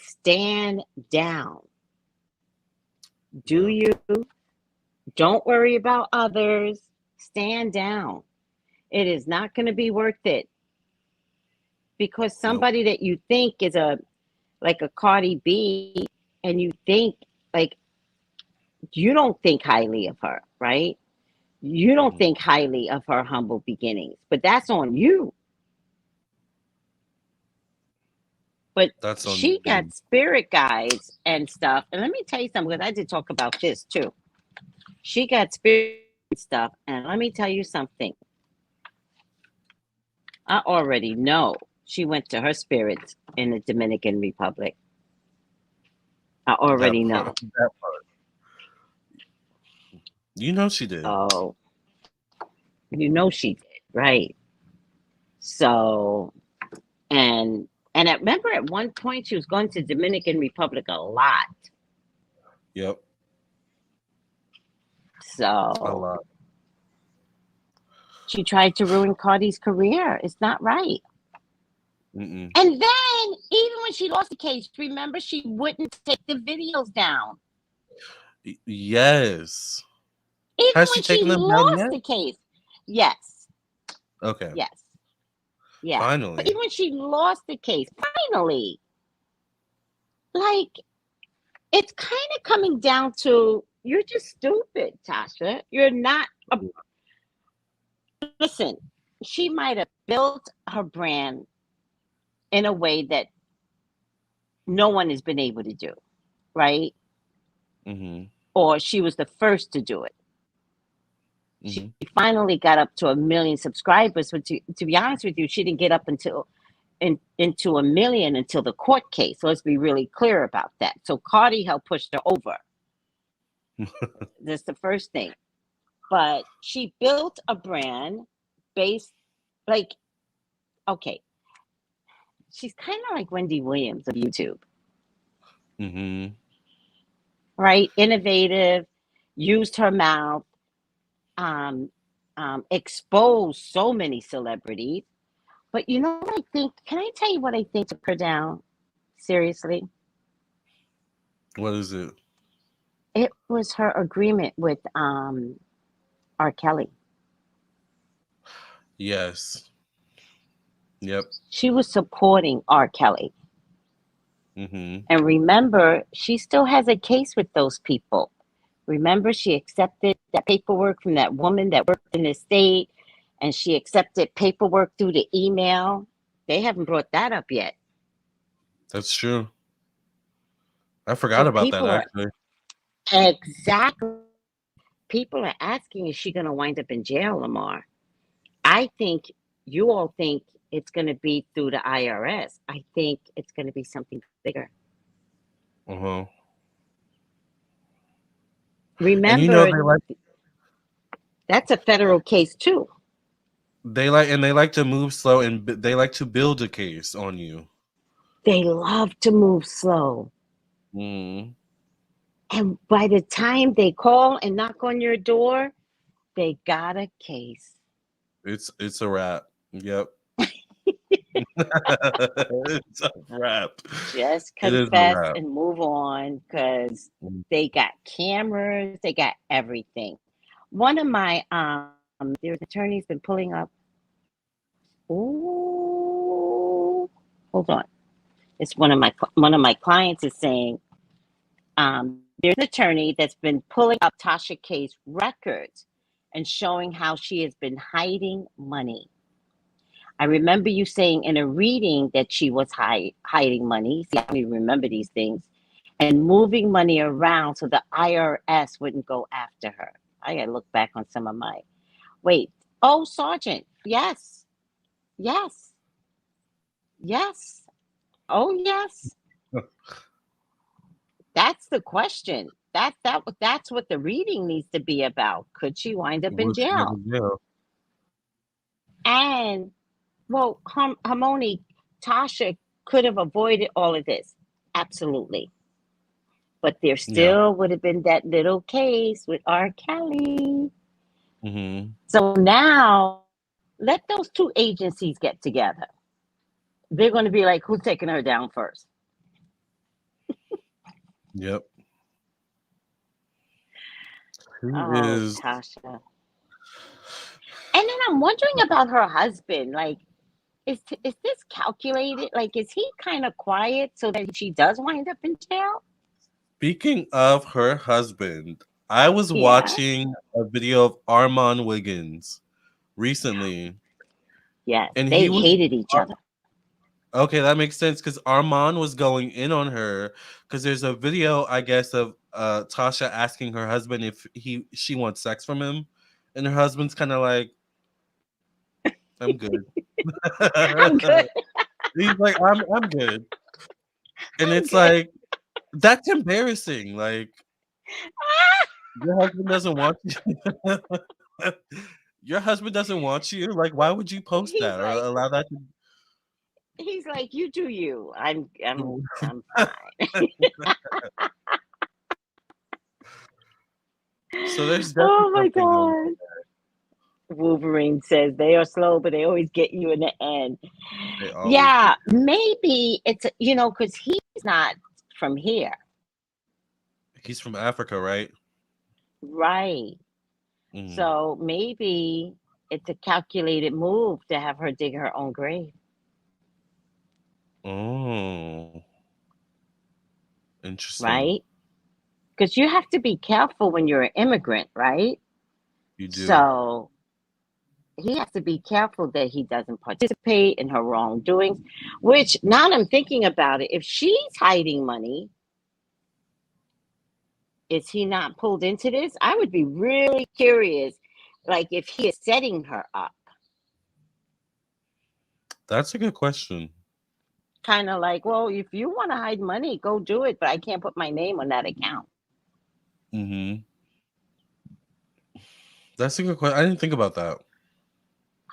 stand down. Do Yeah. you? Don't worry about others. Stand down. It is not going to be worth it. Because Nope. somebody that you think is like a Cardi B, and you think like you don't think highly of her, right? You don't Mhm. think highly of her humble beginnings, but that's on you. But That's on she you. got spirit guides and stuff. And let me tell you something, because I did talk about this too. She got spirit stuff. And let me tell you something. I already know she went to her spirits in the Dominican Republic. I already That know. part. That part. You know she did. Oh, you know she did, right? So, and I remember at one point she was going to Dominican Republic a lot. Yep. A So lot. she tried to ruin Cardi's career. It's not right. Mm-mm. And then, even when she lost the case, remember she wouldn't take the videos down. Yes. Even Has she when she taken them down lost yet? the case. Yes. Okay. Yes. Yeah. But Finally. even when she lost the case, finally, like, it's kind of coming down to you're just stupid, Tasha. You're not a. Listen, she might have built her brand in a way that no one has been able to do, right? Mm-hmm. Or she was the first to do it. Mm-hmm. She finally got up to 1 million subscribers, but to be honest with you, she didn't get up into 1 million until the court case. So let's be really clear about that. So Cardi helped push her over. That's the first thing. But she built a brand based, like, okay, she's kind of like Wendy Williams of YouTube, Mm-hmm. right? Innovative, used her mouth, um, exposed so many celebrities. But you know what I think? Can I tell you what I think took her down? Seriously, What is it? it was her agreement with R. Kelly. Yes. Yep. She was supporting R. Kelly. Mm-hmm. And remember, she still has a case with those people. Remember, she accepted that paperwork from that woman that worked in the state, and she accepted paperwork through the email. They haven't brought that up yet. That's true. I So forgot about that people are actually. exactly, people are asking, is she going to wind up in jail, Lamar? I think you all think it's going to be through the IRS. I think it's going to be something bigger. Uh-huh. And you know Remember, that's a federal case too. they like to move slow, and they like to build a case on you. They love to move slow. Mm. And by the time they call and knock on your door, they got a case. It's a wrap. Yep. It's a wrap. Just It is a confess wrap. and move on, because Mm. they got cameras, they got everything. One of my there's an attorney's been pulling up. Ooh, hold on. It's one of my clients is saying, there's an attorney that's been pulling up Tasha K's records and showing how she has been hiding money. I remember you saying in a reading that she was hiding money. See, I don't even remember these things. And moving money around so the IRS wouldn't go after her. I got to look back on some of my. Wait. Oh, Sergeant. Yes. Yes. Yes. Oh, yes. That's the question. That's what the reading needs to be about. Could she wind up in Will she go jail? to jail? And well, Harmony, Tasha could have avoided all of this. Absolutely. But there Yeah. still would have been that little case with R. Kelly. Mm-hmm. So now let those two agencies get together. They're going to be like, who's taking her down first? Yep. Who Oh, is Tasha. And then I'm wondering about her husband. Like, is this calculated? Like, is he kind of quiet so that she does wind up in jail? speaking of her husband? I was Yeah. watching a video of Armand Wiggins recently, Yes. and he They was hated each other. okay. That makes sense because Armand was going in on her because there's a video, I guess, of Tasha asking her husband if she wants sex from him, and her husband's kind of like, "I'm good." I'm good. He's like, I'm good," and I'm it's good. like that's embarrassing. Like your husband doesn't want you. Your husband doesn't want you. Like, why would you post He's that or like, allow that you do you. to? I'm fine. So there's definitely Oh my something going God. Wolverine says they are slow, but they always get you in the end. on. They always Yeah, get. maybe it's, because he's not from here. He's from Africa, right? Right. Mm. So maybe it's a calculated move to have her dig her own grave. Oh, interesting. Right? Because you have to be careful when you're an immigrant, right? You do. So he has to be careful that he doesn't participate in her wrongdoings, which now that I'm thinking about it, if she's hiding money, is he not pulled into this? I would be really curious, like if he is setting her up, That's a good question. kind of like, well, if you want to hide money, go do it, but I can't put my name on that account. Hmm. That's a good question. I didn't think about that.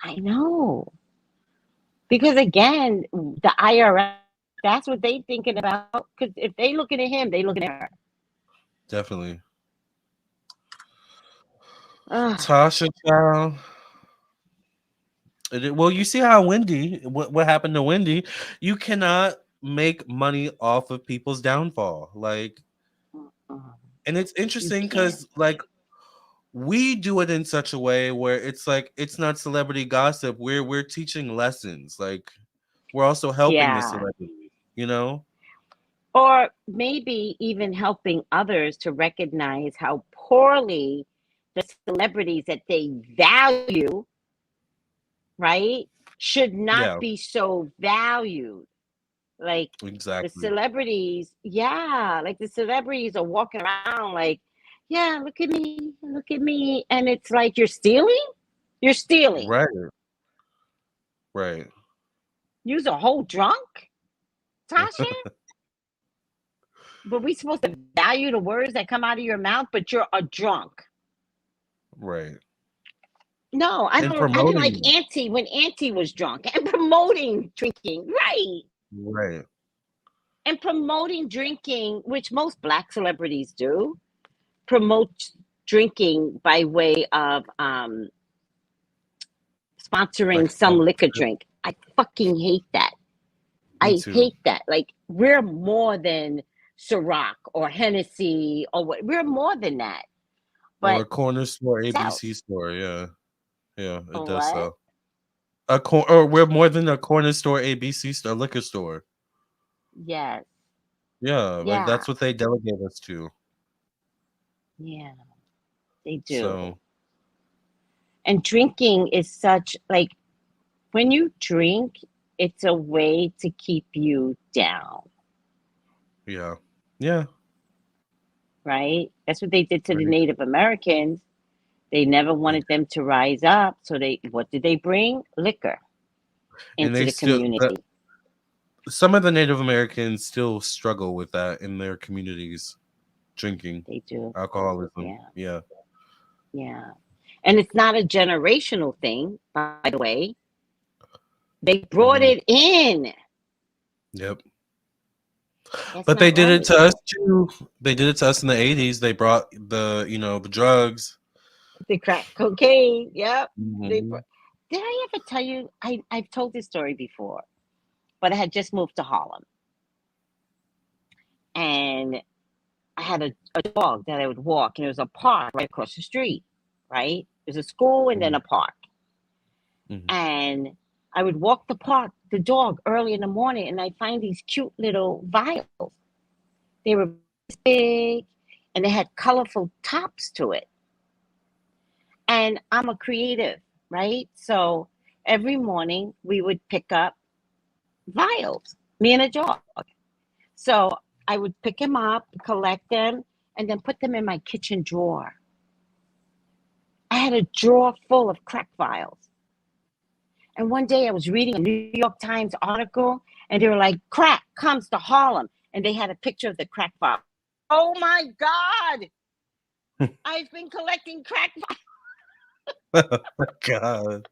I know. Because again, the IRS, that's what they thinking about. Because if they looking at him, they looking at her. Definitely. Ugh. Tasha Child. Well, you see how Wendy, what happened to Wendy? You cannot make money off of people's downfall. Like, and it's You interesting can't. because like we do it in such a way where it's like it's not celebrity gossip. We're teaching lessons. Like we're also helping the Yeah. celebrity, you know? Or maybe even helping others to recognize how poorly the celebrities that they value, right, should not Yeah, be so valued. Like the exactly. celebrities, yeah, like the celebrities are walking around like, yeah, look at me. And it's like, you're stealing? You're stealing. Right, right. You's a whole drunk, Tasha? But we supposed to value the words that come out of your mouth, but you're a drunk. Right. No, And I didn't like promoting. Auntie when Auntie was drunk and promoting drinking, right? Right. And promoting drinking, which most black celebrities do, promote drinking by way of Like sponsoring some liquor sponsorship. drink. I fucking hate that. Me I too. hate that. Like we're more than Ciroc or Hennessy or what. We're more than that. Or But a corner store, ABC sells. store. Yeah. Yeah, it does What? so. Or we're more than a corner store, ABC store, liquor store. Yes. Yeah, like Yeah. that's what they delegate us to. Yeah. They do. So And drinking is such like when you drink, it's a way to keep you down, yeah, yeah, right? That's what they did to the right. Native Americans. They never And, wanted them to rise up. So they what did they bring? Liquor and into they the still, community. some of the Native Americans still struggle with that in their communities, drinking, They do. alcoholism. Yeah. Yeah. Yeah. And it's not a generational thing, by the way. They brought Hmm. it in. Yep. That's But they not did it right. to us too. They did it to us in the 80s. They brought the drugs. The crack cocaine. Yep. They Hmm. brought, did I ever tell you? I've told this story before, but I had just moved to Harlem. And I had a dog that I would walk, and there was a park right across the street, right? There's a school and then Hmm. a park. Hmm. And I would walk the dog early in the morning, and I find these cute little vials. They were big and they had colorful tops to it. And I'm a creative, right? So every morning we would pick up vials, me and a dog. So I would pick them up, collect them, and then put them in my kitchen drawer. I had a drawer full of crack vials. And one day I was reading a New York Times article, and they were like, crack comes to Harlem. And they had a picture of the crack vial. Oh my God! I've been collecting crack vials. God,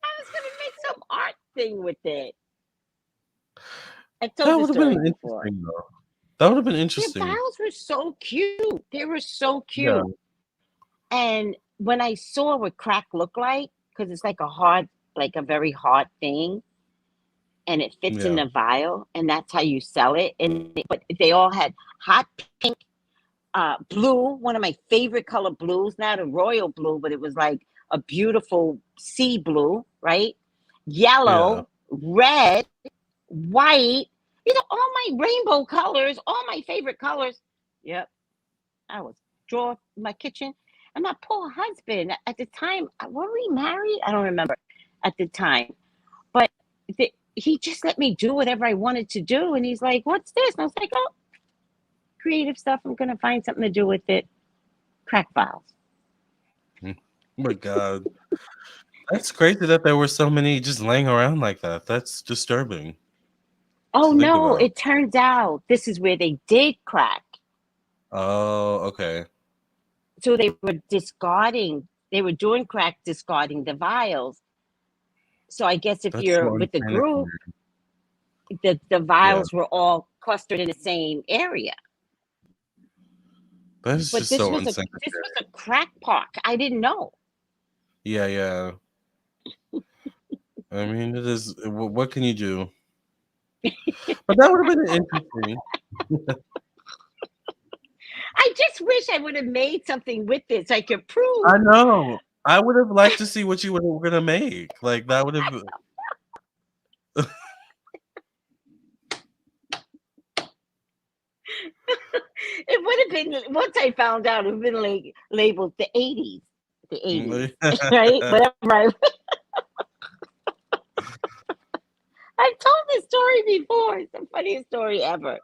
I was going to make some art thing with it. I've that told this would have been story before. interesting though. That would have been Their interesting. vials were so cute. They were so Yeah, cute. And when I saw what crack looked like, because it's like a hard, like a very hard thing, and it fits in yeah, the vial, and that's how you sell it. But they all had hot pink, blue, one of my favorite color blues, not a royal blue, but it was like a beautiful sea blue, right? yeah. Yellow, red, white, all my rainbow colors, all my favorite colors. Yep. I was draw my kitchen. And my poor husband at the time, were we married? I don't remember at the time. But he just let me do whatever I wanted to do. And he's like, what's this? And I was like, oh, creative stuff. I'm going to find something to do with it. Crack files. Oh my God, that's crazy that there were so many just laying around like that. That's disturbing Oh, to think no. about. It turns out this is where they did crack. Oh, okay. So they were discarding They were doing crack, discarding the vials. So I guess if That's you're so with the unsanitary. group, the Yeah, vials were all clustered in the same area. that is But just so unsanitary. this was a crack park. I didn't know. Yeah, yeah. I mean, it is. What can you do? But that would have been interesting. I just wish I would have made something with this. I could prove. I know. I would have liked to see what you were gonna make. Like that would have. It would have been, once I found out, it would have been labeled the 80s. The 80s, right? Whatever. I've told this story before. It's the funniest story ever.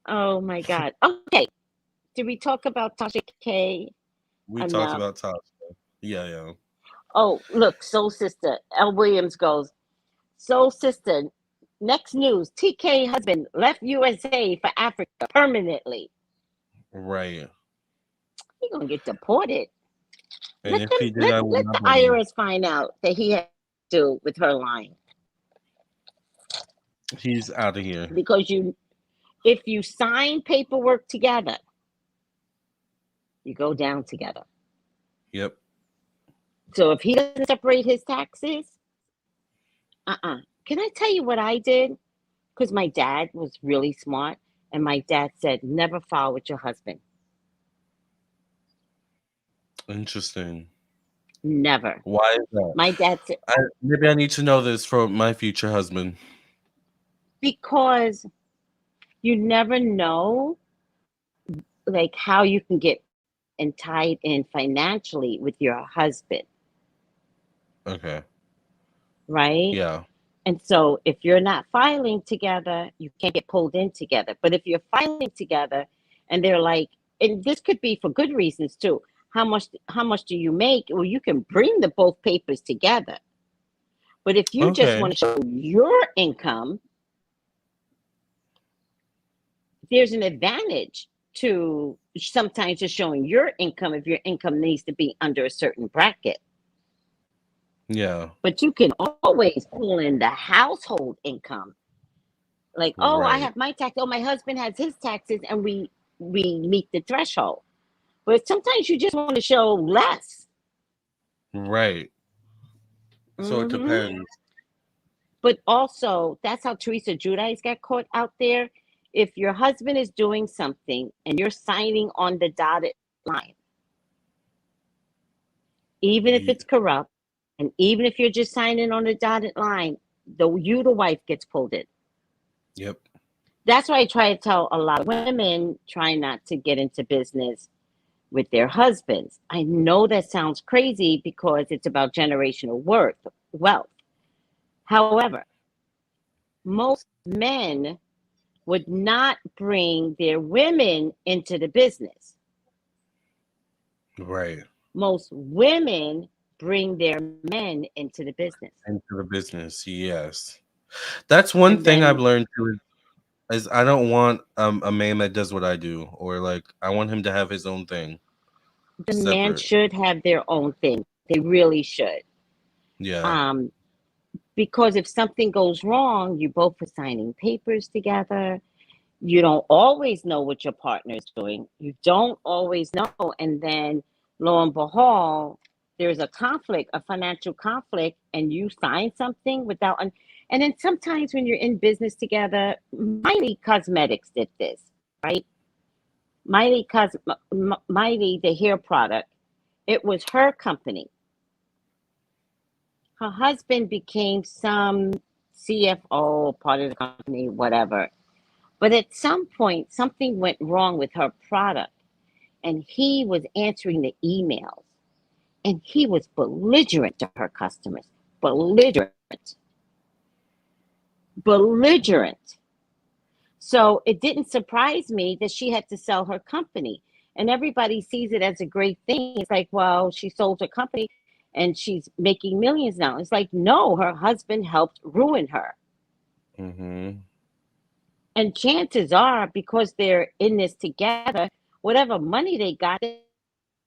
Oh my God. Okay. Did we talk about Tasha K We talked enough? about Tasha. Yeah, yeah. Oh, look, Soul Sister. L. Williams goes, Soul Sister, next news. TK husband left USA for Africa permanently. Right. He's going to get deported. And Let if he did, I would the not blame him. IRS find out that he had to do with her lying. He's out of here. Because if you sign paperwork together, you go down together. Yep. So if he doesn't separate his taxes, Can I tell you what I did? Because my dad was really smart, and my dad said, never file with your husband. Interesting. Never. Why is that? My dad said, maybe I need to know this from my future husband. because you never know, like, how you can get and tied in financially with your husband. Okay. Right? Yeah. And so if you're not filing together, you can't get pulled in together. But if you're filing together and they're like, and this could be for good reasons too, how much do you make? Well, you can bring the both papers together. But if you just want to show your income, there's an advantage to sometimes just showing your income if your income needs to be under a certain bracket. Yeah. But you can always pull in the household income. Like, oh, Right. I have my tax. Oh, my husband has his taxes, and we meet the threshold. But sometimes you just want to show less. Right. So it depends. But also, that's how Teresa Giudice got caught out there. If your husband is doing something and you're signing on the dotted line, even if it's corrupt, and even if you're just signing on the dotted line, the wife gets pulled in. Yep. That's why I try to tell a lot of women, try not to get into business with their husbands. I know that sounds crazy because it's about generational wealth. However, most men would not bring their women into the business. Right. Most women bring their men into the business. Into the business, yes. That's one thing I've learned too, is I don't want a man that does what I do, or like I want him to have his own thing. The man should have their own thing. They really should. Yeah. Because if something goes wrong, you both are signing papers together. You don't always know what your partner is doing. You don't always know. And then lo and behold, there's a conflict, a financial conflict, and you sign something without. And then sometimes when you're in business together, Miley Cosmetics did this, right? Miley, the hair product, it was her company. Her husband became some CFO, part of the company, whatever. But at some point, something went wrong with her product, and he was answering the emails, and he was belligerent to her customers. Belligerent. So it didn't surprise me that she had to sell her company. And everybody sees it as a great thing. It's like, well, she sold her company and she's making millions now. It's like, no, her husband helped ruin her. And chances are, because they're in this together, whatever money they got,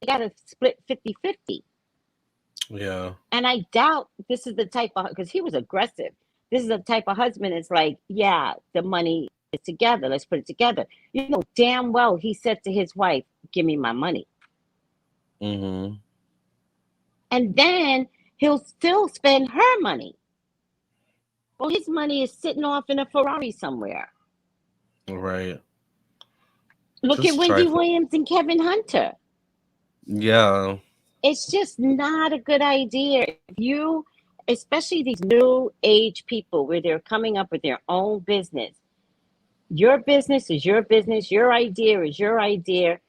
got to split 50-50. Yeah. And I doubt this is the type of, because he was aggressive. This is the type of husband is like, yeah, the money is together. Let's put it together. You know damn well he said to his wife, give me my money. Mm-hmm. And then he'll still spend her money. Well, his money is sitting off in a Ferrari somewhere. Right. Look at Just Wendy trifling. Williams and Kevin Hunter. Yeah. It's just not a good idea. If you, especially these new age people where they're coming up with their own business, your business is your business, your idea is your idea.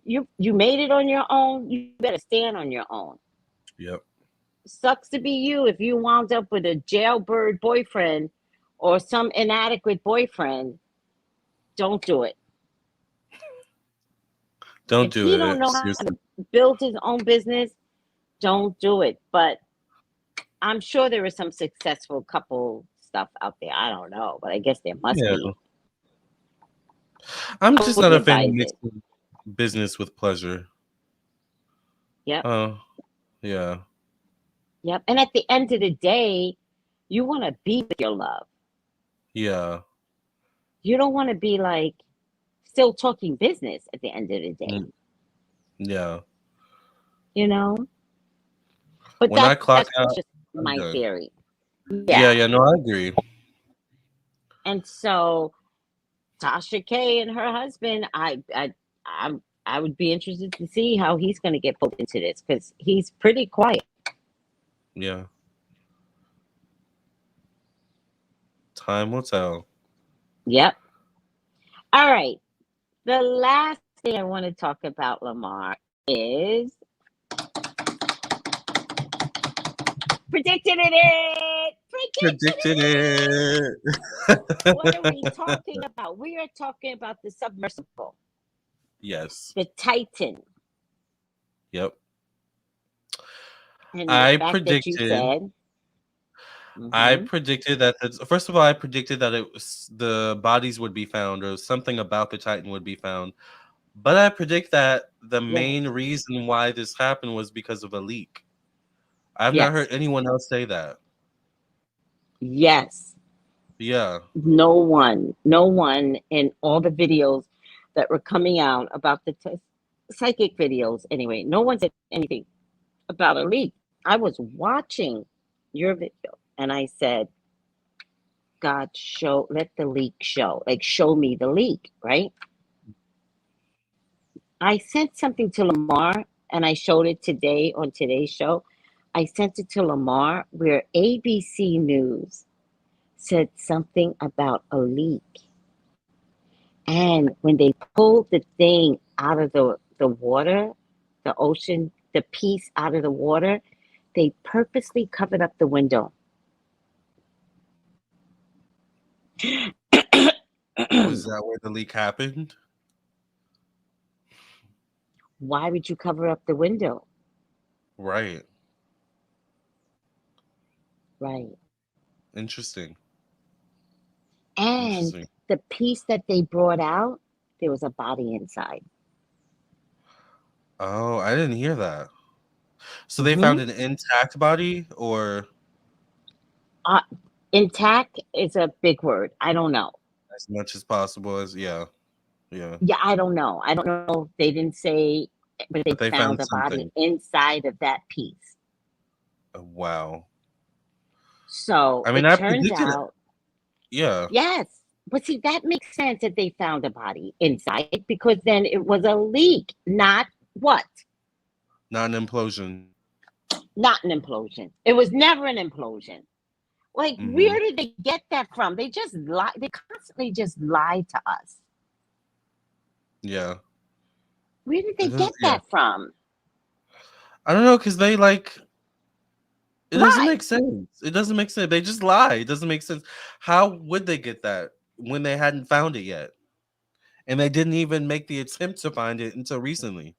You made it on your own, you better stand on your own. Yep. Sucks to be you if you wound up with a jailbird boyfriend or some inadequate boyfriend. Don't do it. Don't If do he it. don't know how Seriously. to build his own business, don't do it. But I'm sure there is some successful couple stuff out there. I don't know, but I guess there must Yeah. be. I'm I just not a wouldn't fan of advise it. mixing business with pleasure. Yep. Yeah. Yep. And at the end of the day, you want to be with your love. Yeah. You don't want to be like still talking business at the end of the day, Mm, yeah. you know? But When I clock that's out, just I'm my good. theory. Yeah, Yeah. yeah, no, I agree. And so Tasha K and her husband, I would be interested to see how he's going to get pulled into this because he's pretty quiet. Yeah. Time will tell. Yep. All right. The last thing I want to talk about, Lamar, is predicted it. Predicted it. What are we talking about? We are talking about the Submersible, Yes. the Titan, Yep. and the I fact that you predicted. said, I mhm, predicted that. First of all, I predicted that it was the bodies would be found, or something about the Titan would be found. But I predict that the yes, main reason why this happened was because of a leak. I've not heard yes, anyone else say that. yes. Yeah. No one in all the videos that were coming out about the psychic videos. Anyway, no one said anything about a leak. I was watching your video and I said, God, let the leak show. Like, show me the leak, right? I sent something to Lamar and I showed it today on today's show. I sent it to Lamar where ABC News said something about a leak. And when they pulled the thing out of the water, the ocean, the piece out of the water, they purposely covered up the window. Was that where the leak happened? Why would you cover up the window? Right. Right. Interesting. And Interesting. the piece that they brought out, there was a body inside. Oh, I didn't hear that. So they Mm-hmm. found an intact body, or Intact is a big word. I don't know. as much as possible as yeah. Yeah, I don't know. I don't know. They didn't say, but they But they found found a body something. inside of that piece. Wow. So I mean, it I turns predicted it. out, Yeah. yes. But see, that makes sense that they found a body inside because then it was a leak, not what? Not an implosion. Not an implosion. It was never an implosion. Like, Mm-hmm. where did they get that from? They just lie. They constantly just lie to us. Yeah. Where did they It is, get yeah. that from? I don't know, because they like it doesn't Lie. make sense. It doesn't make sense. They just lie. It doesn't make sense. How would they get that when they hadn't found it yet? And they didn't even make the attempt to find it until recently.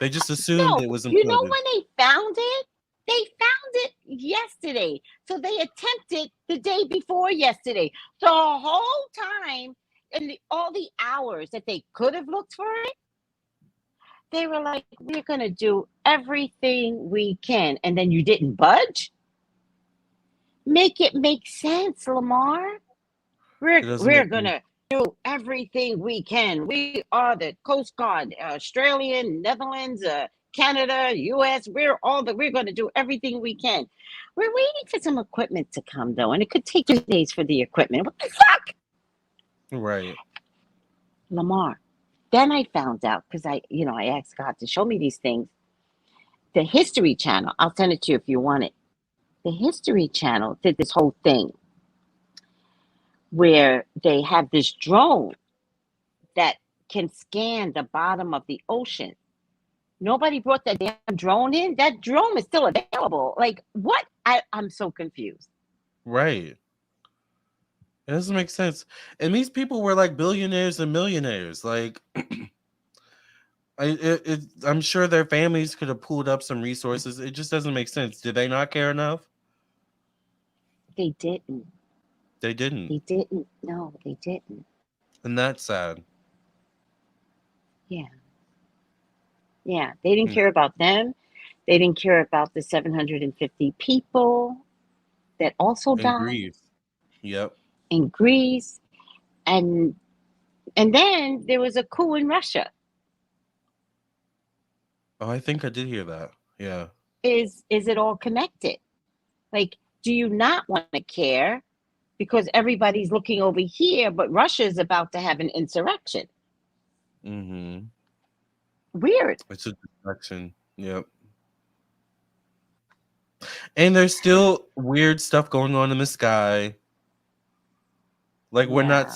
They just assumed No, it was you know imploded. when they found it? They found it yesterday. So they attempted the day before yesterday. The whole time and all the hours that they could have looked for it, They were like, we're going to do everything we can. And then you didn't budge? Make it make sense, Lamar. It doesn't We're make going to do everything we can. We are the Coast Guard, Australian, Netherlands, Canada, US. We're going to do everything we can. We're waiting for some equipment to come, though. And it could take 2 days for the equipment. What the fuck? right. Lamar. Then I found out because I asked God to show me these things. The History Channel, I'll send it to you if you want it. The History Channel did this whole thing where they have this drone that can scan the bottom of the ocean. Nobody brought that damn drone in. That drone is still available. Like, what? I'm so confused. Right. It doesn't make sense. And these people were like billionaires and millionaires. Like, I'm sure their families could have pulled up some resources. It just doesn't make sense. Did they not care enough? They didn't. They didn't. They didn't. No, they didn't. And that's sad. Yeah. Yeah. They didn't care about them. They didn't care about the 750 people that also In died Greece. Yep. in Greece. And then there was a coup in Russia. Oh, I think I did hear that. Yeah. Is it all connected? Like, do you not want to care because everybody's looking over here, but Russia is about to have an insurrection? Mm-hmm. Weird. It's a distraction. Yep. And there's still weird stuff going on in the sky. Like we're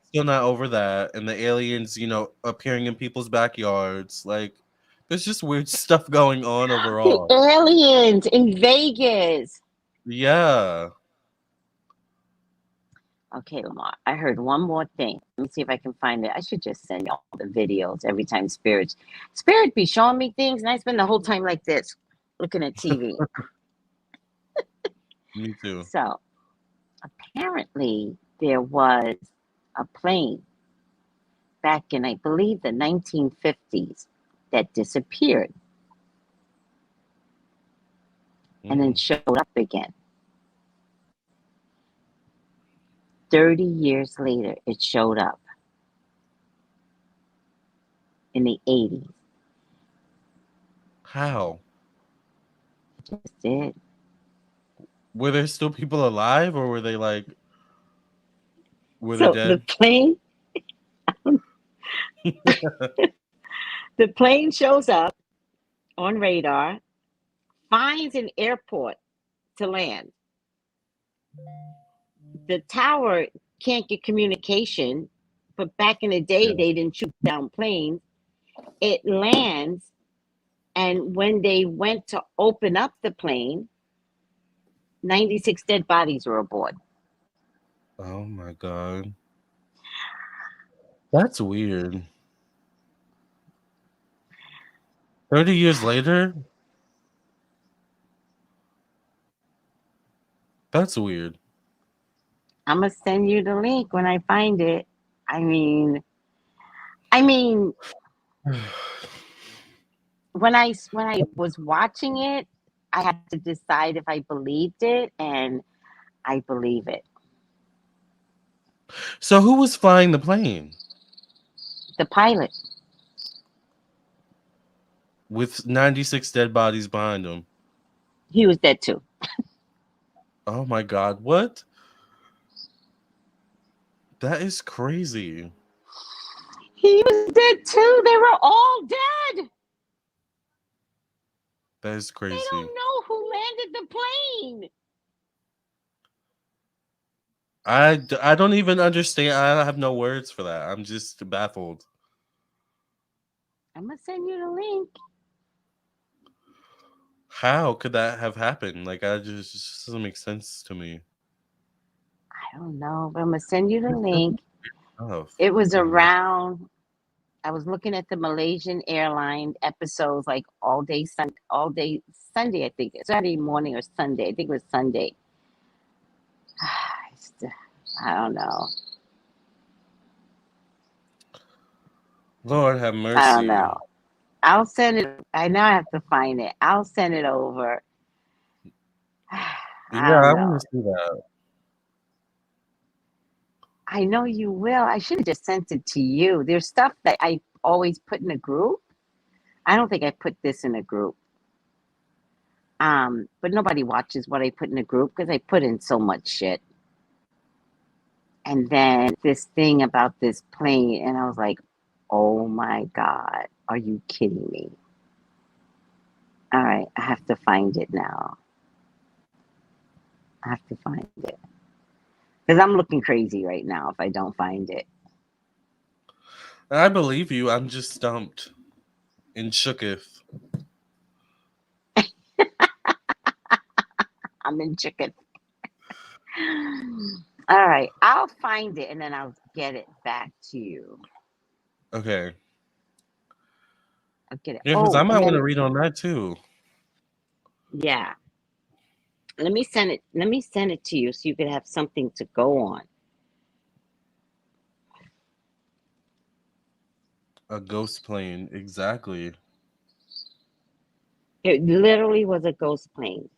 still not over that, and the aliens, appearing in people's backyards. Like there's just weird stuff going on The overall. aliens in Vegas. Yeah. Okay, Lamar, I heard one more thing. Let me see if I can find it. I should just send y'all the videos every time Spirit be showing me things, and I spend the whole time like this, looking at TV. Me too. So, apparently, there was a plane back in, I believe, the 1950s that disappeared and then showed up again. 30 years later, it showed up in the 80s. How? It just did. Were there still people alive, or were they like? Were they So dead? the plane, the plane shows up on radar, finds an airport to land. The tower can't get communication, but back in the day, they didn't shoot down planes. It lands, and when they went to open up the plane, 96 dead bodies were aboard. Oh my God. That's weird. 30 years later? That's weird. I'm gonna send you the link when I find it. I mean, when I was watching it, I had to decide if I believed it, and I believe it. So who was flying the plane? The pilot. With 96 dead bodies behind him. He was dead too. Oh my God, what? That is crazy. He was dead too. They were all dead. That is crazy. They don't know who landed the plane. I don't even understand. I have no words for that. I'm just baffled. I'm gonna send you the link. How could that have happened? Like, it just doesn't make sense to me. I don't know, but I'm gonna send you the link. Oh, It was around. I was looking at the Malaysian airline episodes like all day Sunday. I think Saturday morning or Sunday. I think it was Sunday. I don't know. Lord have mercy. I don't know. I'll send it. I know I have to find it. I'll send it over. I Yeah, don't I know. want to see that. I know you will. I should have just sent it to you. There's stuff that I always put in a group. I don't think I put this in a group. But nobody watches what I put in a group because I put in so much shit. And then this thing about this plane, and I was like, oh my God, are you kidding me? All right, I have to find it now. I have to find it. Because I'm looking crazy right now if I don't find it. I believe you. I'm just stumped and shooketh. I'm in chicken. All right, I'll find it and then I'll get it back to you. Okay. I'll get it. Yeah, because I Oh, might and want to then, read on that too. yeah, let me send it. Let me send it to you so you could have something to go on. A ghost plane, exactly. It literally was a ghost plane.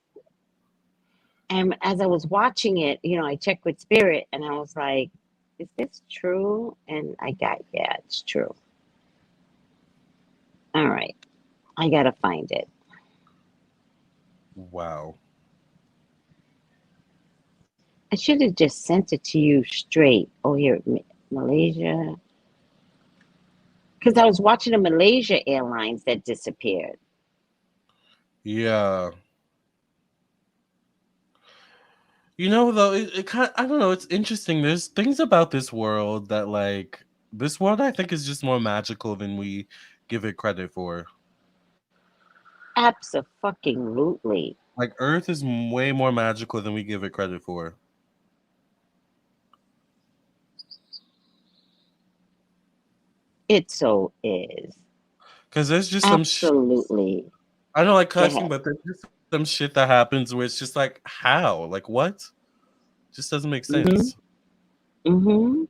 And as I was watching it, I checked with Spirit and I was like, is this true? And I got, yeah, it's true. All right. I got to find it. Wow. I should have just sent it to you straight. Oh, here, Malaysia. Because I was watching the Malaysia Airlines that disappeared. Yeah. Though, it kind of, I don't know, it's interesting. There's things about this world that, like, this world I think is just more magical than we give it credit for. Abso-fucking-lutely. Like, Earth is way more magical than we give it credit for. It so is. Because there's just Absolutely. I don't like Go cussing, ahead. but there's just some shit that happens where it's just like, how? Like, what? Just doesn't make Mm-hmm. sense. Mm-hmm.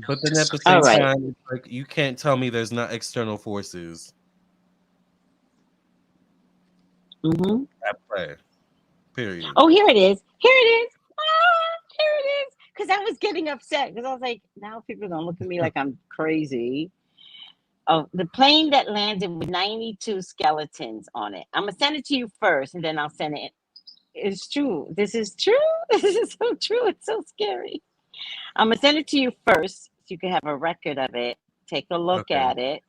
But then at the All same right. time, it's like, you can't tell me there's not external forces Mm-hmm. at play. Period. Oh, here it is. Here it is. Here it is. Because I was getting upset because I was like, now people are going to look at me like I'm crazy. Oh, the plane that landed with 92 skeletons on it. I'm going to send it to you first and then I'll send it. It's true. This is true. This is so true. It's so scary. I'm going to send it to you first so you can have a record of it. Take a look Okay. at it.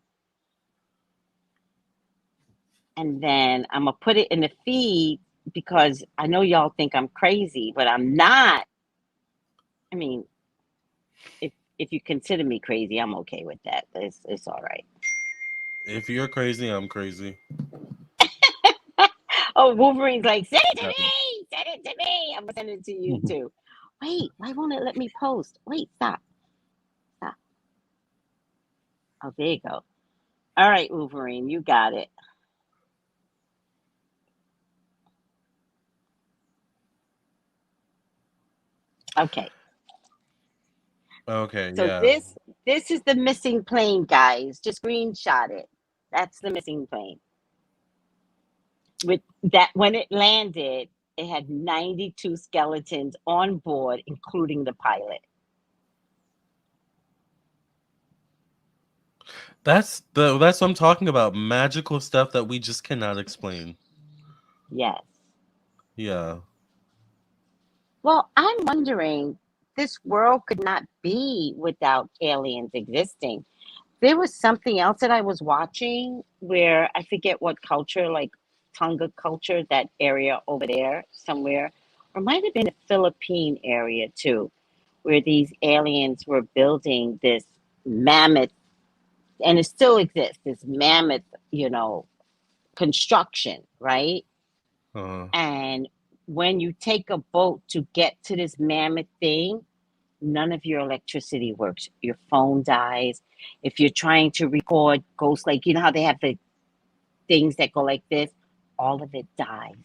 And then I'm going to put it in the feed because I know y'all think I'm crazy, but I'm not. I mean, if you consider me crazy, I'm okay with that. It's all right. If you're crazy, I'm crazy. Oh, Wolverine's like, send it to me. Send it to me. I'm going to send it to you too. Wait, why won't it let me post? Wait, stop. Stop. Oh, there you go. All right, Wolverine, you got it. Okay. Okay, So yeah. this is the missing plane, guys. Just screenshot it. That's the missing plane. With that, when it landed, it had 92 skeletons on board, including the pilot. That's what I'm talking about. Magical stuff that we just cannot explain. Yes. Yeah. Well, I'm wondering, this world could not be without aliens existing. There was something else that I was watching where I forget what culture, like Tonga culture, that area over there somewhere, or might have been a Philippine area too, where these aliens were building this mammoth, and it still exists, this mammoth, construction, right? Uh, And when you take a boat to get to this mammoth thing, none of your electricity works. Your phone dies. If you're trying to record ghosts, like how they have the things that go like this, all of it dies.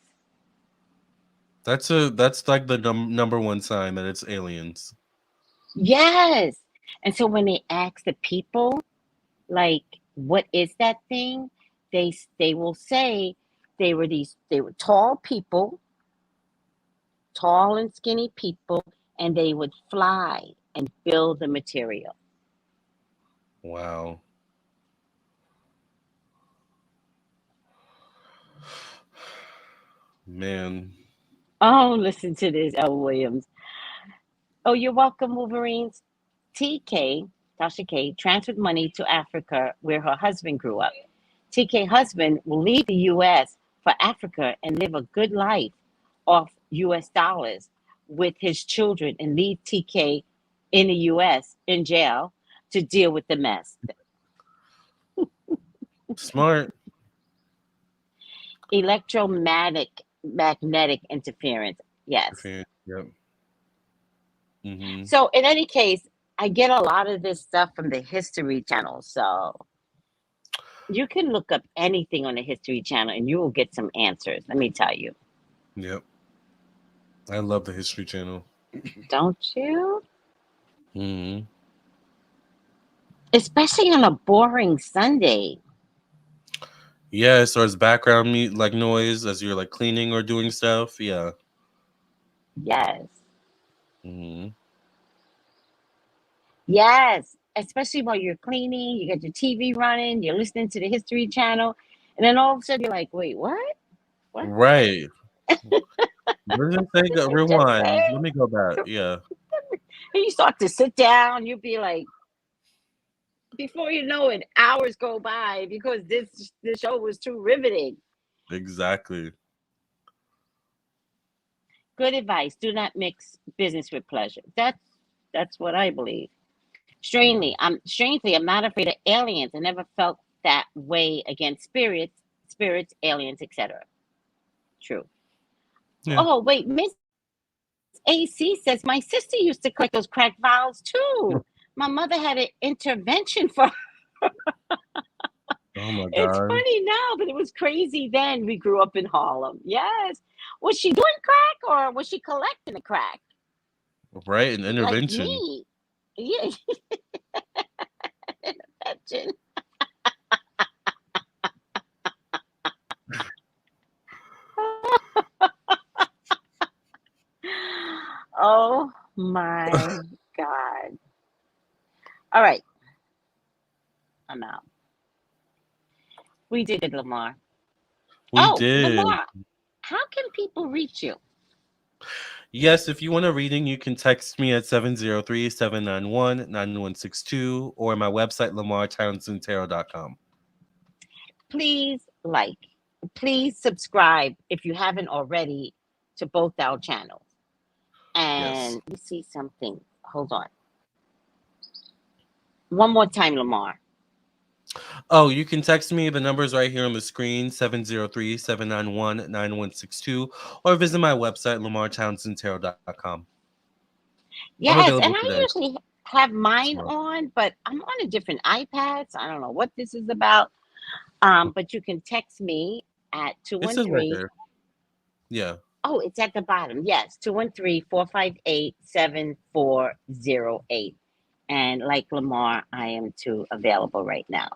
that's like the number one sign that it's aliens. Yes. And so when they ask the people, like, what is that thing? They will say they were tall people, tall and skinny people, and they would fly and build the material. Wow. Man. Oh, listen to this, L. Williams. Oh, you're welcome, Wolverines. TK, Tasha K, transferred money to Africa where her husband grew up. TK husband will leave the US for Africa and live a good life off US dollars with his children and leave TK in the US in jail to deal with the mess. Smart. Magnetic interference. Yes. Yep. Mm-hmm. So in any case, I get a lot of this stuff from the History Channel. So you can look up anything on the History Channel and you will get some answers. Let me tell you. Yep. I love the History Channel. Don't you? Mm-hmm. Especially on a boring Sunday. Yeah, so it's background like noise as you're like cleaning or doing stuff. Yeah. Yes. Mm-hmm. Yes. Especially while you're cleaning, you got your TV running, you're listening to the History Channel, and then all of a sudden you're like, wait, what? What? Right. What did it say? Rewind. Let me go back. Yeah. And you start to sit down, you'll be like, before you know it, hours go by because this show was too riveting. Exactly. Good advice. Do not mix business with pleasure. That's what I believe. Strangely, I'm not afraid of aliens. I never felt that way against spirits, aliens, etc. True. Yeah. Oh, wait, Miss AC says my sister used to collect those cracked vials too. My mother had an intervention for. Oh my It's God. funny now, but it was crazy then. We grew up in Harlem. Yes. Was she doing crack or was she collecting the crack? Right, an Like intervention. me. Yeah. Intervention. Oh my God. All right. I'm out. We did it, Lamar. We Oh, did. Lamar, how can people reach you? Yes, if you want a reading, you can text me at 703-791-9162 or my website, lamartownsendtarot.com. Please please subscribe if you haven't already to both our channels. And Yes. let me see something. Hold on. One more time, Lamar. Oh, you can text me. The number's right here on the screen, 703-791-9162, or visit my website, lamartownsendtarot.com. Yes, and available I today. usually have mine Tomorrow. on, but I'm on a different iPad, so I don't know what this is about. But you can text me at It says right 213. there. Yeah. Oh, it's at the bottom. Yes, 213-458-7408. And like Lamar, I am too available right now.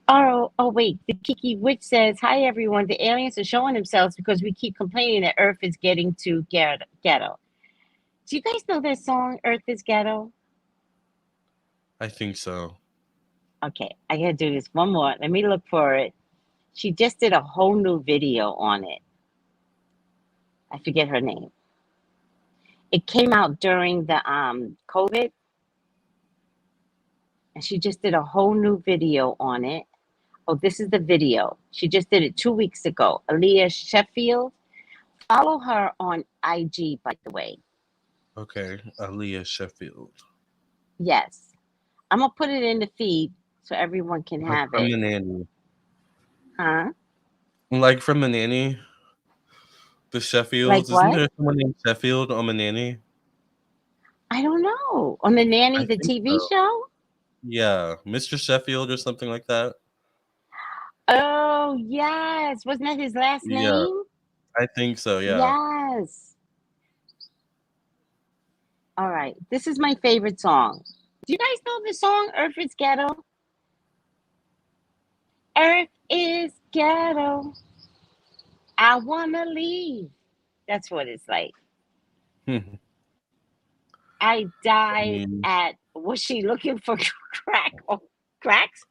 Oh, wait. The Kiki Witch says, hi, everyone. The aliens are showing themselves because we keep complaining that Earth is getting too ghetto. Do you guys know that song, Earth is Ghetto? I think so. Okay, I got to do this one more. Let me look for it. She just did a whole new video on it. I forget her name. It came out during the COVID, and she just did a whole new video on it. Oh, this is the video. She just did it 2 weeks ago. Aaliyah Sheffield. Follow her on IG, by the way. Okay. Aaliyah Sheffield. Yes. I'm going to put it in the feed so everyone can Like have from it. the nanny. Huh? Like from the nanny. The Like Sheffields. Isn't what? there someone named Sheffield on the nanny? I don't know. On the Nanny, I the think TV so. show? Yeah. Mr. Sheffield or something like that. Oh, yes. Wasn't that his last Yeah. name? I think so, yeah. Yes. All right. This is my favorite song. Do you guys know the song Earth is Ghetto? Earth is ghetto. I wanna leave. That's what it's like. I died at, was she looking for cracks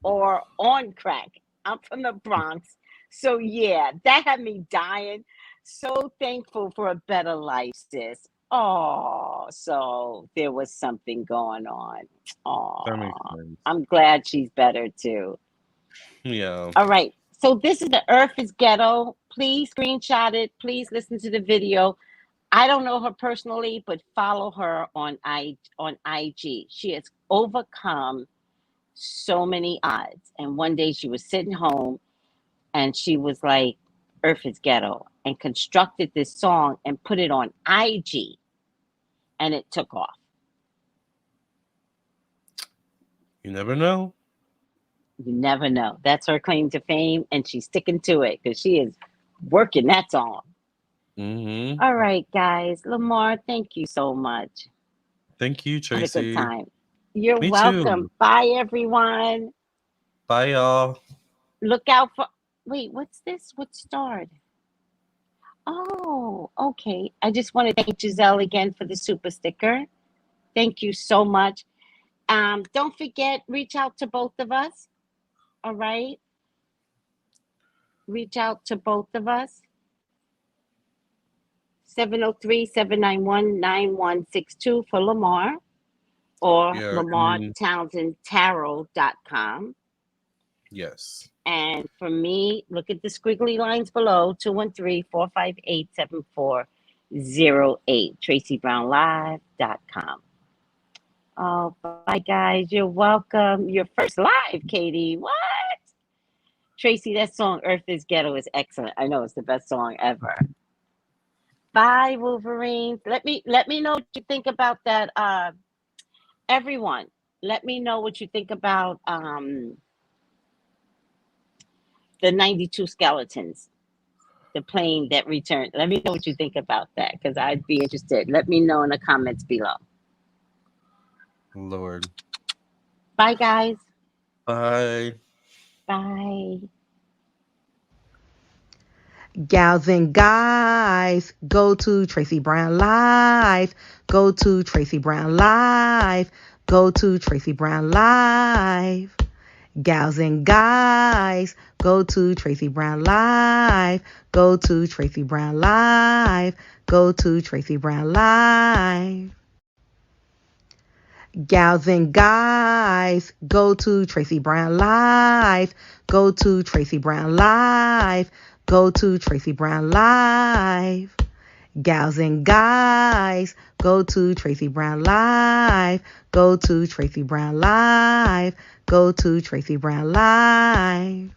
or on crack? I'm from the Bronx. So yeah, that had me dying. So thankful for a better life, sis. Oh, so there was something going on. That makes Oh, sense. I'm glad she's better too. Yeah. All right. So this is the Earth is Ghetto. Please screenshot it. Please listen to the video. I don't know her personally, but follow her on IG. She has overcome so many odds. And one day she was sitting home and she was like, Earth is Ghetto, and constructed this song and put it on IG, and it took off. You never know. You never know. That's her claim to fame, and she's sticking to it because she is working that song. Mm-hmm. All right, guys. Lamar, thank you so much. Thank you, Had a Tracy. good time. You're Me welcome. too. Bye, everyone. Bye, y'all. Look out for. Wait, what's this? What starred? Oh, okay. I just want to thank Giselle again for the super sticker. Thank you so much. Don't forget, reach out to both of us. All right. Reach out to both of us. 703-791-9162 for Lamar, or Yeah, LamarTownsendTarot.com. yes. And for me, look at the squiggly lines below, 213-458-7408, TracyBrownLive.com. Oh, bye, guys. You're welcome. Your first live, Katie. What? Tracy, that song, Earth is Ghetto, is excellent. I know it's the best song ever. Bye, Wolverines. Let me know what you think about that. Everyone, let me know what you think about the 92 skeletons, the plane that returned. Let me know what you think about that, because I'd be interested. Let me know in the comments below. Lord. Bye, guys. Bye. Bye. Gals and guys, go to Tracy Brown Live. Go to Tracy Brown Live. Go to Tracy Brown Live. Gals and guys, go to Tracy Brown Live. Go to Tracy Brown Live. Go to Tracy Brown Live. Gals and guys, go to Tracy Brown Live. Go to Tracy Brown Live. Go to Tracy Brown Live. Gals and guys, go to Tracy Brown Live. Go to Tracy Brown Live. Go to Tracy Brown Live.